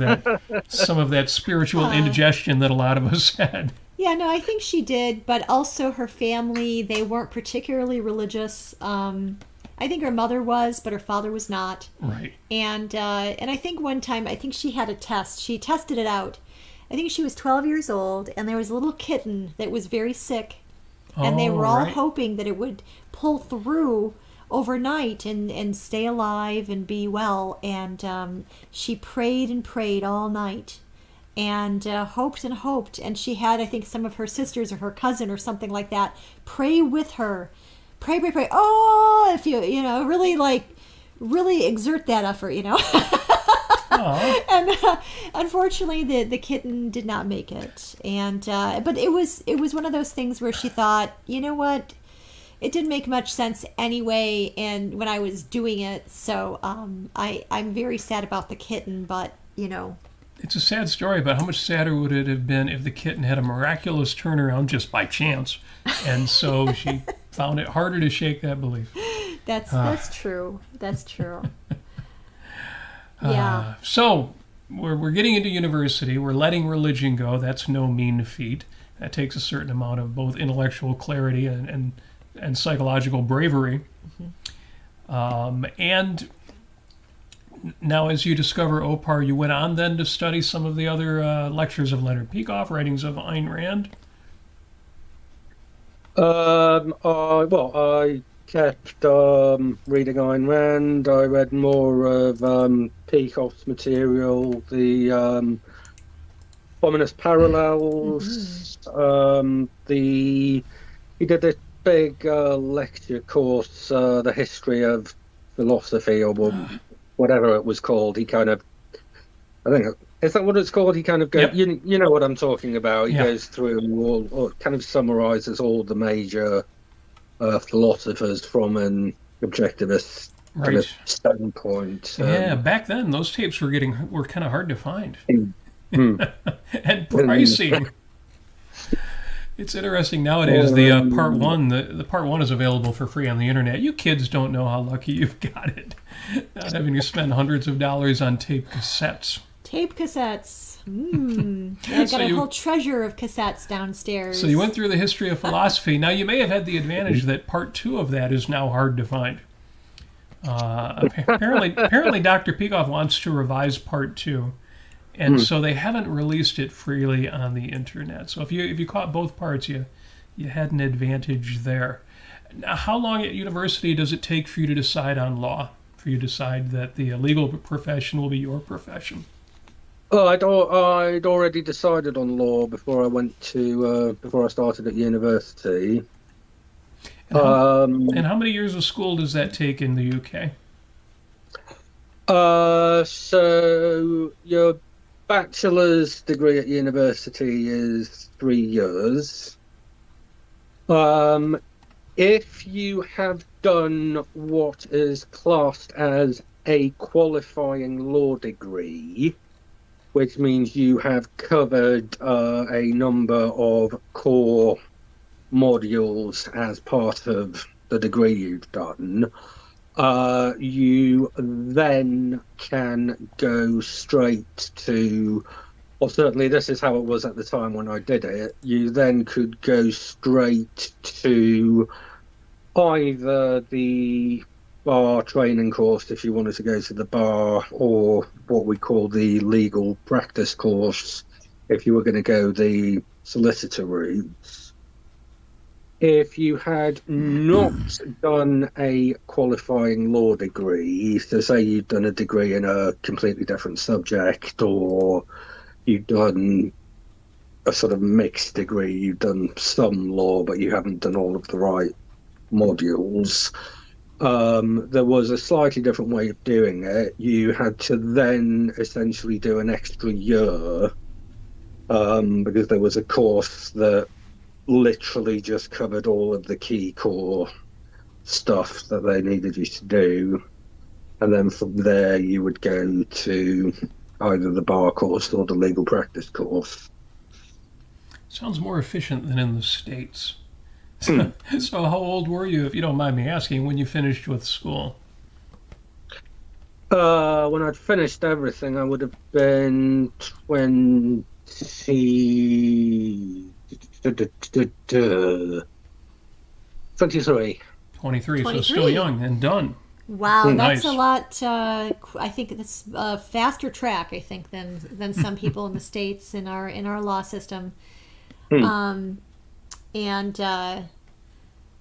that spiritual indigestion that a lot of us had. Yeah, no, I think she did, but also her family, they weren't particularly religious. I think her mother was, but her father was not. Right. And I think one time, I think she had a test. She tested it out. I think she was 12 years old, and there was a little kitten that was very sick, and they were all hoping that it would pull through overnight and stay alive and be well. And she prayed and prayed all night and hoped and hoped. And she had, I think, some of her sisters or her cousin or something like that pray with her. Pray. Oh, if you really exert that effort, And unfortunately, the kitten did not make it. And but it was one of those things where she thought, you know what? It didn't make much sense anyway, and when I was doing it, so I'm very sad about the kitten, but It's a sad story, but how much sadder would it have been if the kitten had a miraculous turnaround just by chance, and so she found it harder to shake that belief. That's true. That's true. Yeah. So we're getting into university. We're letting religion go. That's no mean feat. That takes a certain amount of both intellectual clarity and psychological bravery. And now, as you discover OPAR, you went on then to study some of the other lectures of Leonard Peikoff, writings of Ayn Rand. I kept reading Ayn Rand. I read more of Peikoff's material, the ominous parallels. He did this big lecture course, the history of philosophy, or whatever it was called. He kind of, I think, is that what it's called? He kind of goes, Yep. you know what I'm talking about. He Yeah. goes through or kind of summarizes all the major philosophers from an objectivist kind of standpoint. Yeah, back then those tapes were kind of hard to find and pricey. It's interesting nowadays. The part one, the part one is available for free on the internet. You kids don't know how lucky you've got it, not having to spend hundreds of dollars on tape cassettes. Tape cassettes. I've got a whole treasure of cassettes downstairs. So you went through the history of philosophy. Now you may have had the advantage that part two of that is now hard to find. Apparently, Dr. Peikoff wants to revise part two. And so they haven't released it freely on the internet. So if you caught both parts, you had an advantage there. Now, how long at university does it take for you to decide on law? For you to decide that the legal profession will be your profession? Oh, I'd already decided on law before I started at university. And how many years of school does that take in the UK? So your bachelor's degree at university is 3 years. If you have done what is classed as a qualifying law degree, which means you have covered a number of core modules as part of the degree you've done, you then can go straight to or certainly this is how it was at the time when I did it, you then could go straight to either the bar training course if you wanted to go to the bar, or what we call the legal practice course if you were going to go the solicitor route. If you had not done a qualifying law degree, so say you'd done a degree in a completely different subject, or you've done a sort of mixed degree, you've done some law but you haven't done all of the right modules, there was a slightly different way of doing it. You had to then essentially do an extra year, because there was a course that literally just covered all of the key core stuff that they needed you to do, and then from there you would go to either the bar course or the legal practice course. Sounds more efficient than in the States. So how old were you, if you don't mind me asking, when you finished with school? When I'd finished everything, I would have been 23. 23, so still young and done. Wow, Nice. that's a lot. I think that's a faster track, I think, than some people in the States in our law system.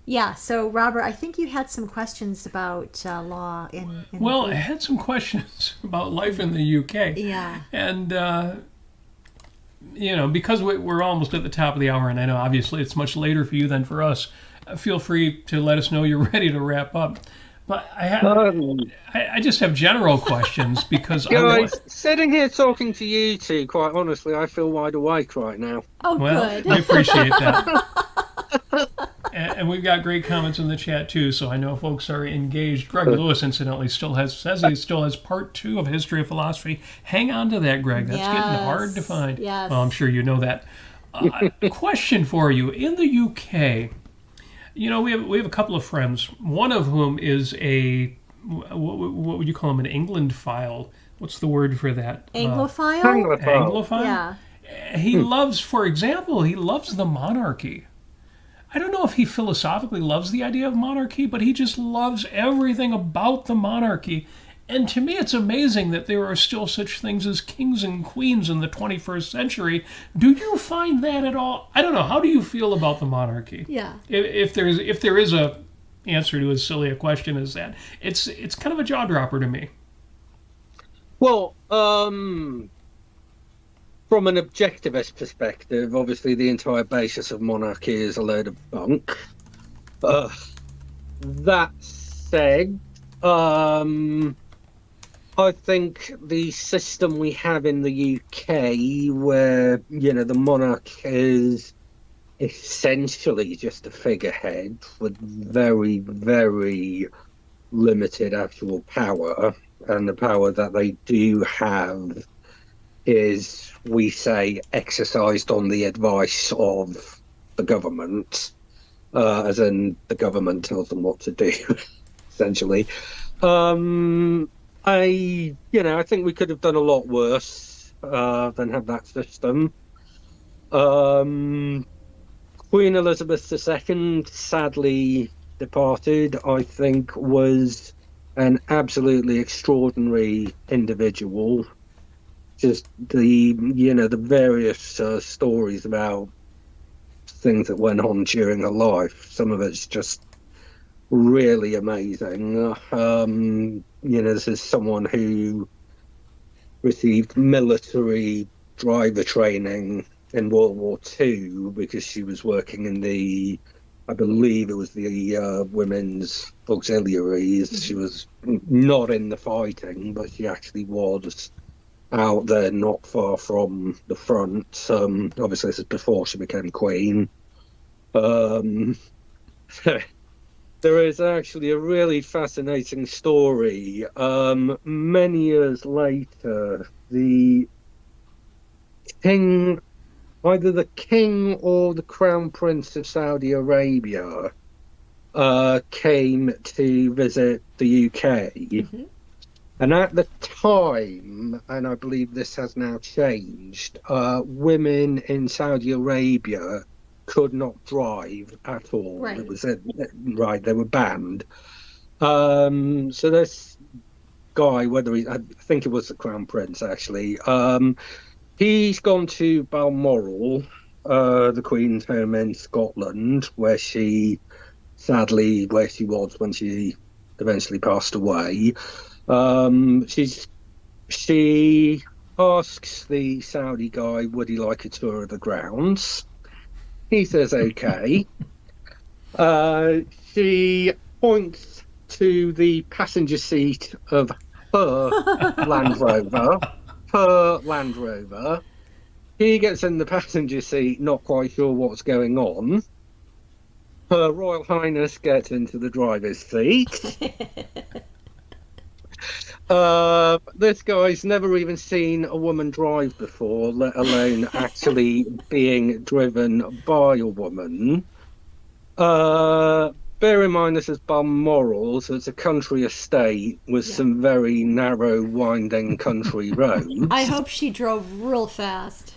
Yeah. So Robert, I think you had some questions about law in Well, I had some questions about life in the UK. Yeah. And because we're almost at the top of the hour, and I know obviously it's much later for you than for us, feel free to let us know you're ready to wrap up. But I just have general questions because sitting here talking to you two, quite honestly, I feel wide awake right now. Oh, well, good. I appreciate that. And we've got great comments in the chat too, so I know folks are engaged. Greg Lewis, incidentally, says he still has part 2 of History of Philosophy. Hang on to that, Greg. That's getting hard to find. Yes. Well, I'm sure you know that. Question for you: in the UK, we have a couple of friends. One of whom is what would you call him? An Englandphile? What's the word for that? Anglophile? Anglophile. Yeah. He loves, for example, the monarchy. I don't know if he philosophically loves the idea of monarchy, but he just loves everything about the monarchy. And to me, it's amazing that there are still such things as kings and queens in the 21st century. Do you find that at all? I don't know. How do you feel about the monarchy? Yeah. If there is a answer to as silly a question as that, it's kind of a jaw dropper to me. Well, from an objectivist perspective, obviously the entire basis of monarchy is a load of bunk. That said, I think the system we have in the UK, where the monarch is essentially just a figurehead with very, very limited actual power, and the power that they do have is, we say, exercised on the advice of the government, as in the government tells them what to do, essentially. I think we could have done a lot worse than have that system. Queen Elizabeth II, sadly departed, I think was an absolutely extraordinary individual. Just the various stories about things that went on during her life. Some of it's just really amazing. This is someone who received military driver training in World War II because she was working in I believe it was the women's auxiliaries. She was not in the fighting, but she actually was out there not far from the front. Obviously this is before she became queen. There is actually a really fascinating story. Many years later, the king, either the king or the crown prince of Saudi Arabia, came to visit the UK. And at the time, and I believe this has now changed, women in Saudi Arabia could not drive at all. Right. It was right, they were banned. So this guy, I think it was the Crown Prince actually, he's gone to Balmoral, the Queen's home in Scotland, where she was when she eventually passed away. She asks the Saudi guy, would he like a tour of the grounds? He says, okay. She points to the passenger seat of her Land Rover. He gets in the passenger seat, not quite sure what's going on. Her Royal Highness gets into the driver's seat. This guy's never even seen a woman drive before, let alone actually being driven by a woman. Bear in mind, this is Balmoral, so it's a country estate with some very narrow, winding country roads. I hope she drove real fast.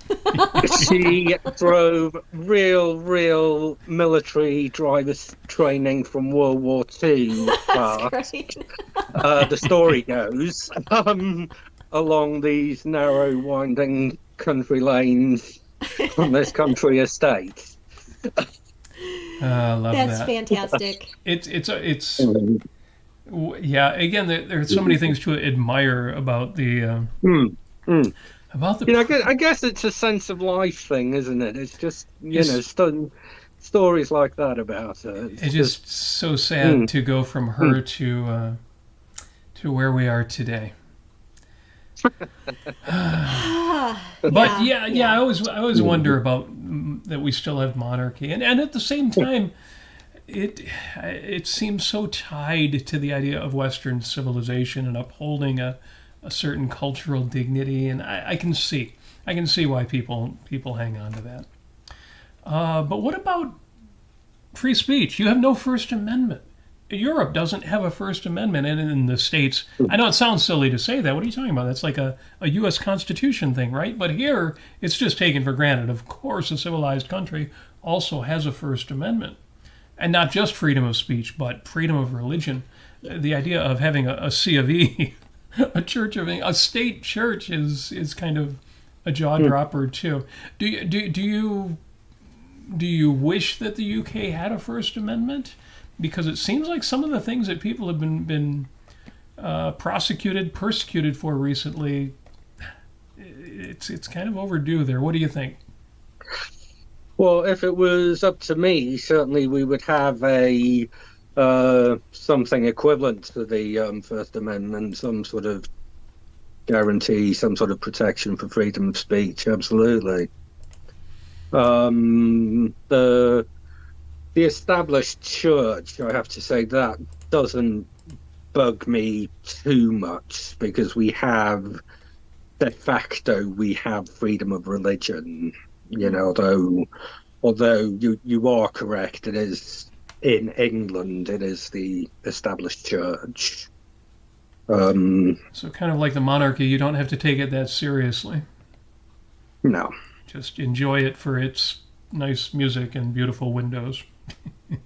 She drove real military driver's training from World War II. That's great. The story goes, along these narrow, winding country lanes on this country estate. I love That's that. fantastic. It's yeah. Again, there's so many things to admire about the about the. I guess it's a sense of life thing, isn't it? It's just stories like that about her. It's just so sad to go from her to where we are today. But I always wonder about that we still have monarchy, and at the same time, it seems so tied to the idea of Western civilization and upholding a certain cultural dignity, and I can see why people hang on to that. But what about free speech? You have no First Amendment. Europe doesn't have a First Amendment, and in the States, I know it sounds silly to say that. What are you talking about? That's like a U.S. Constitution thing, right? But here, it's just taken for granted. Of course, a civilized country also has a First Amendment. And not just freedom of speech, but freedom of religion. The idea of having a C of E, a state church is kind of a jaw-dropper, too. Do you wish that the UK had a First Amendment? Because it seems like some of the things that people have been persecuted for recently, it's kind of overdue there. What do you think? Well, if it was up to me, certainly we would have a something equivalent to the First Amendment, some sort of guarantee, some sort of protection for freedom of speech. Absolutely. The established church, I have to say, that doesn't bug me too much because we have, de facto, we have freedom of religion. You know, although you are correct, it is in England, it is the established church. So kind of like the monarchy, you don't have to take it that seriously. No. Just enjoy it for its nice music and beautiful windows.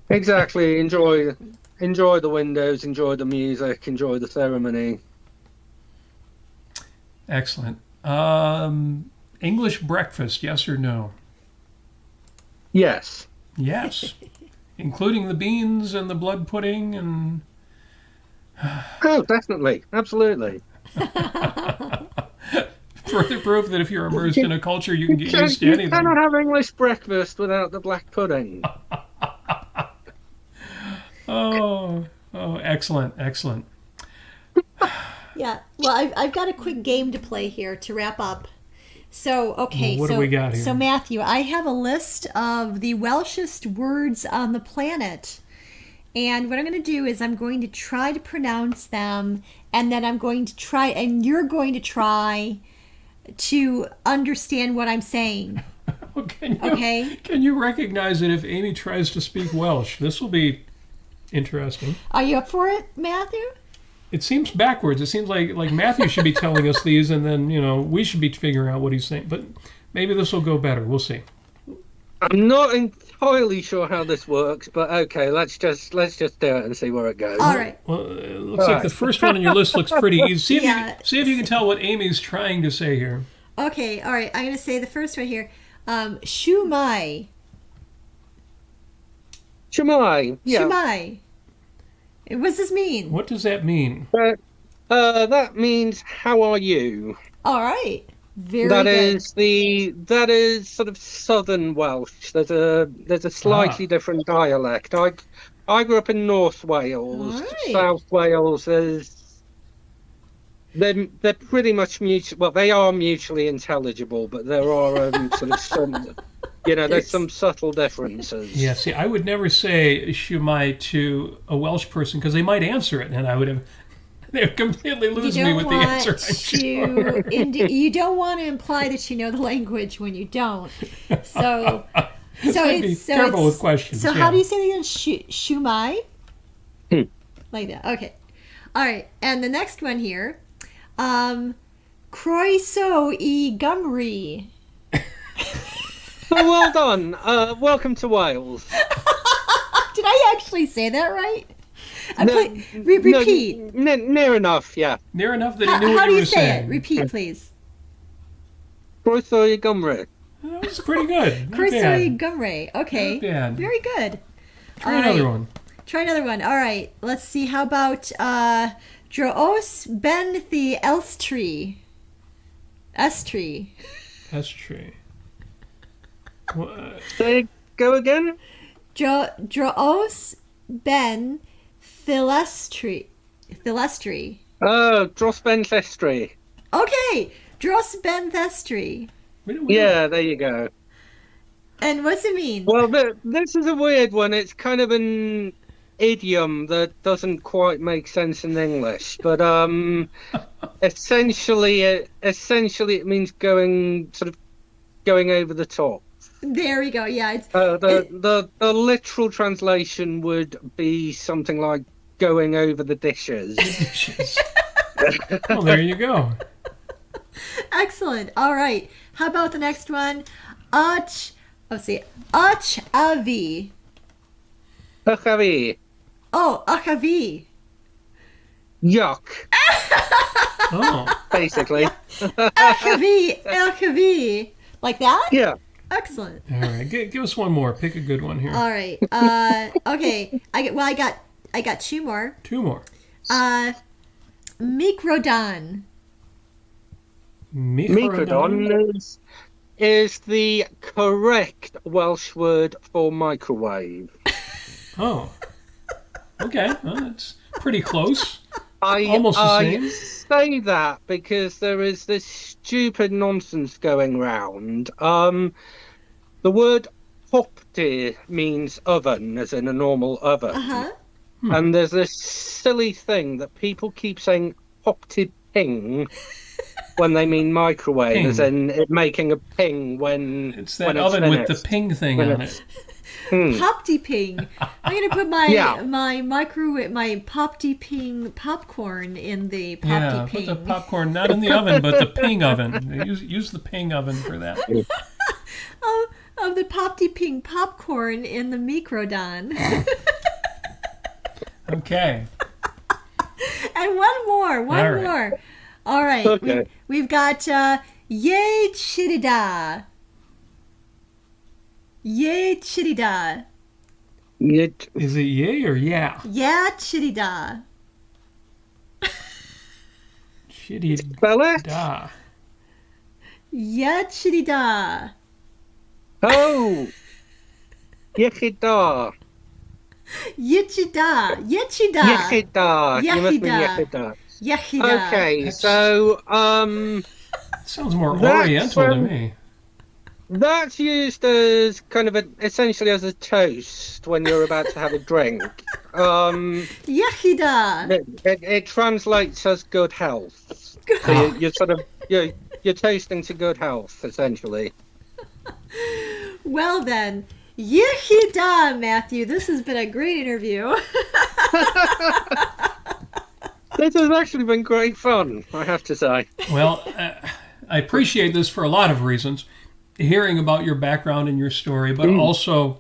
Exactly. Enjoy the windows, enjoy the music, enjoy the ceremony. Excellent. English breakfast, yes or no? Yes. Yes. Including the beans and the blood pudding and... Oh, definitely. Absolutely. Further proof that if you're immersed in a culture, you can get used to anything. You cannot have English breakfast without the black pudding. Oh, excellent. Yeah. Well, I've got a quick game to play here to wrap up. So, okay. What do we got here? So, Matthew, I have a list of the Welshest words on the planet. And what I'm going to do is I'm going to try to pronounce them, and then I'm going to try, and you're going to try to understand what I'm saying. Okay? Can you recognize it if Amy tries to speak Welsh? This will be interesting. Are you up for it, Matthew? It seems backwards. It seems like Matthew should be telling us these, and then we should be figuring out what he's saying. But maybe this will go better. We'll see. I'm not entirely sure how this works, but okay, let's just do it and see where it goes. All right. Well, it looks like the first one on your list looks pretty easy. See if you can tell what Amy's trying to say here. Okay. All right. I'm going to say the first one here. Shumai. Shumai. Yeah. Shumai. What does this mean? What does that mean? That means how are you? All right. Very That good. that is sort of Southern Welsh. There's a slightly different dialect. I grew up in North Wales. All right. South Wales. They're pretty much mutual. Well, they are mutually intelligible, but there are sort of some. There's some subtle differences. Yeah. See, I would never say "shumai" to a Welsh person because they might answer it, and I would have. They would completely lose me with the answer. I'm sure. You don't want to imply that you know the language when you don't. So be careful with questions. So how do you say it again? Shumai? Like that. Okay. All right. And the next one here. Croeso I Gymru. Oh, well done. Welcome to Wales. Did I actually say that right? Repeat. Near enough, yeah. Near enough that he knew what you were saying. How do you say it? Repeat, please. Croeso I Gymru. That was pretty good. Croeso I Gymru. Okay. Not bad. Very good. Try another one. Try another one. All right. Let's see. How about Dros ben the Elstree? Estree. Estree. Say go again. Dros ben Philestri. Oh, Dros ben Thestri. Okay, Dros ben Thestri. Yeah, there you go. And what's it mean? Well, this is a weird one. It's kind of an idiom that doesn't quite make sense in English, but essentially it means going over the top. There we go. Yeah, it's the literal translation would be something like going over the dishes. Well, there you go. Excellent. All right. How about the next one? Ach avi. Achavi. Oh, achavi. Yuck. Oh. Basically. Achavi. Like that? Yeah. Excellent. All right, give us one more. Pick a good one here. All right. Okay. I got two more. Two more. Microdon. Microdon is the correct Welsh word for microwave. Oh. Okay. Well, that's pretty close. Almost the same. I say that because there is this stupid nonsense going round. The word popty means oven, as in a normal oven. Uh-huh. And there's this silly thing that people keep saying popty ping when they mean microwave, Ping. as in it making a ping when It's that when oven finished. with the ping thing on it. Popty ping. I'm gonna put my Yeah. my popty ping popcorn in the popty Yeah, ping. put the popcorn not in the oven, but the ping oven. Use the ping oven for that. Of the popty ping popcorn in the microdon. Okay. And one more. All right. More. All right. Okay. We've got Ye Chirida. Ye Chirida. Is it yay or yeah? Yeah Chirida. Shitty Spell it? da. Yeah Chirida. Oh! Yechida. Yichida. Yichida. Yechida. You must be Yechida. Yechida. Yechida. Okay, so Sounds more That's, oriental to me. that's used as kind of essentially as a toast when you're about to have a drink. Yechida. It translates as good health. So you're sort of you're toasting to good health essentially. Well then, Yechida, Matthew. This has been a great interview. This has actually been great fun, I have to say. Well, I appreciate this for a lot of reasons. Hearing about your background and your story, but also,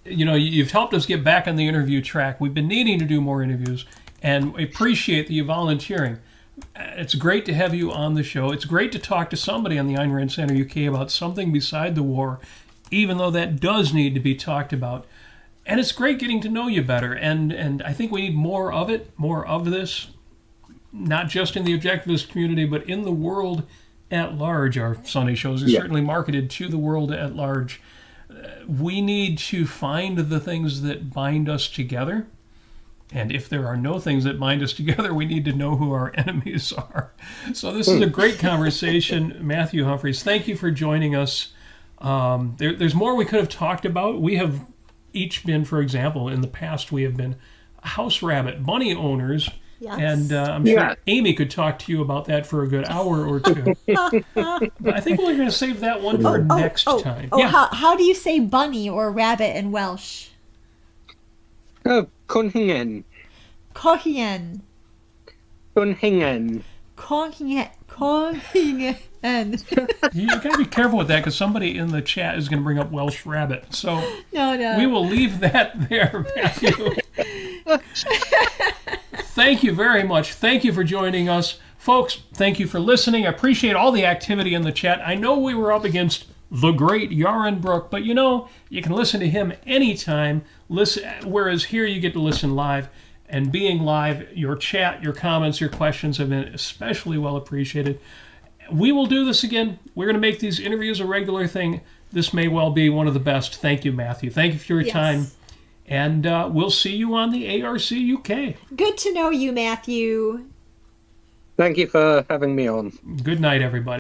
you've helped us get back on the interview track. We've been needing to do more interviews, and we appreciate that you volunteering. It's great to have you on the show. It's great to talk to somebody on the Ayn Rand Centre-UK about something beside the war, even though that does need to be talked about. And it's great getting to know you better. And I think we need more of it, more of this, not just in the objectivist community, but in the world at large. Our Sunday shows are certainly marketed to the world at large. We need to find the things that bind us together. And if there are no things that bind us together, we need to know who our enemies are. So this is a great conversation. Matthew Humphreys, thank you for joining us. There's more we could have talked about. We have each been, for example, in the past, we have been house rabbit, bunny owners. Yes. And I'm sure Amy could talk to you about that for a good hour or two. But I think we're going to save that one for next time. How do you say bunny or rabbit in Welsh? Cunhingen. Cohingen. Cunhingen. Cohingen. You got to be careful with that because somebody in the chat is going to bring up Welsh rabbit. So no. We will leave that there, Matthew. Thank you very much. Thank you for joining us. Folks, thank you for listening. I appreciate all the activity in the chat. I know we were up against the great Yaron Brook, but you can listen to him anytime. Whereas here you get to listen live. And being live, your chat, your comments, your questions have been especially well appreciated. We will do this again. We're going to make these interviews a regular thing. This may well be one of the best. Thank you, Matthew. Thank you for your time. And we'll see you on the ARC UK. Good to know you, Matthew. Thank you for having me on. Good night, everybody.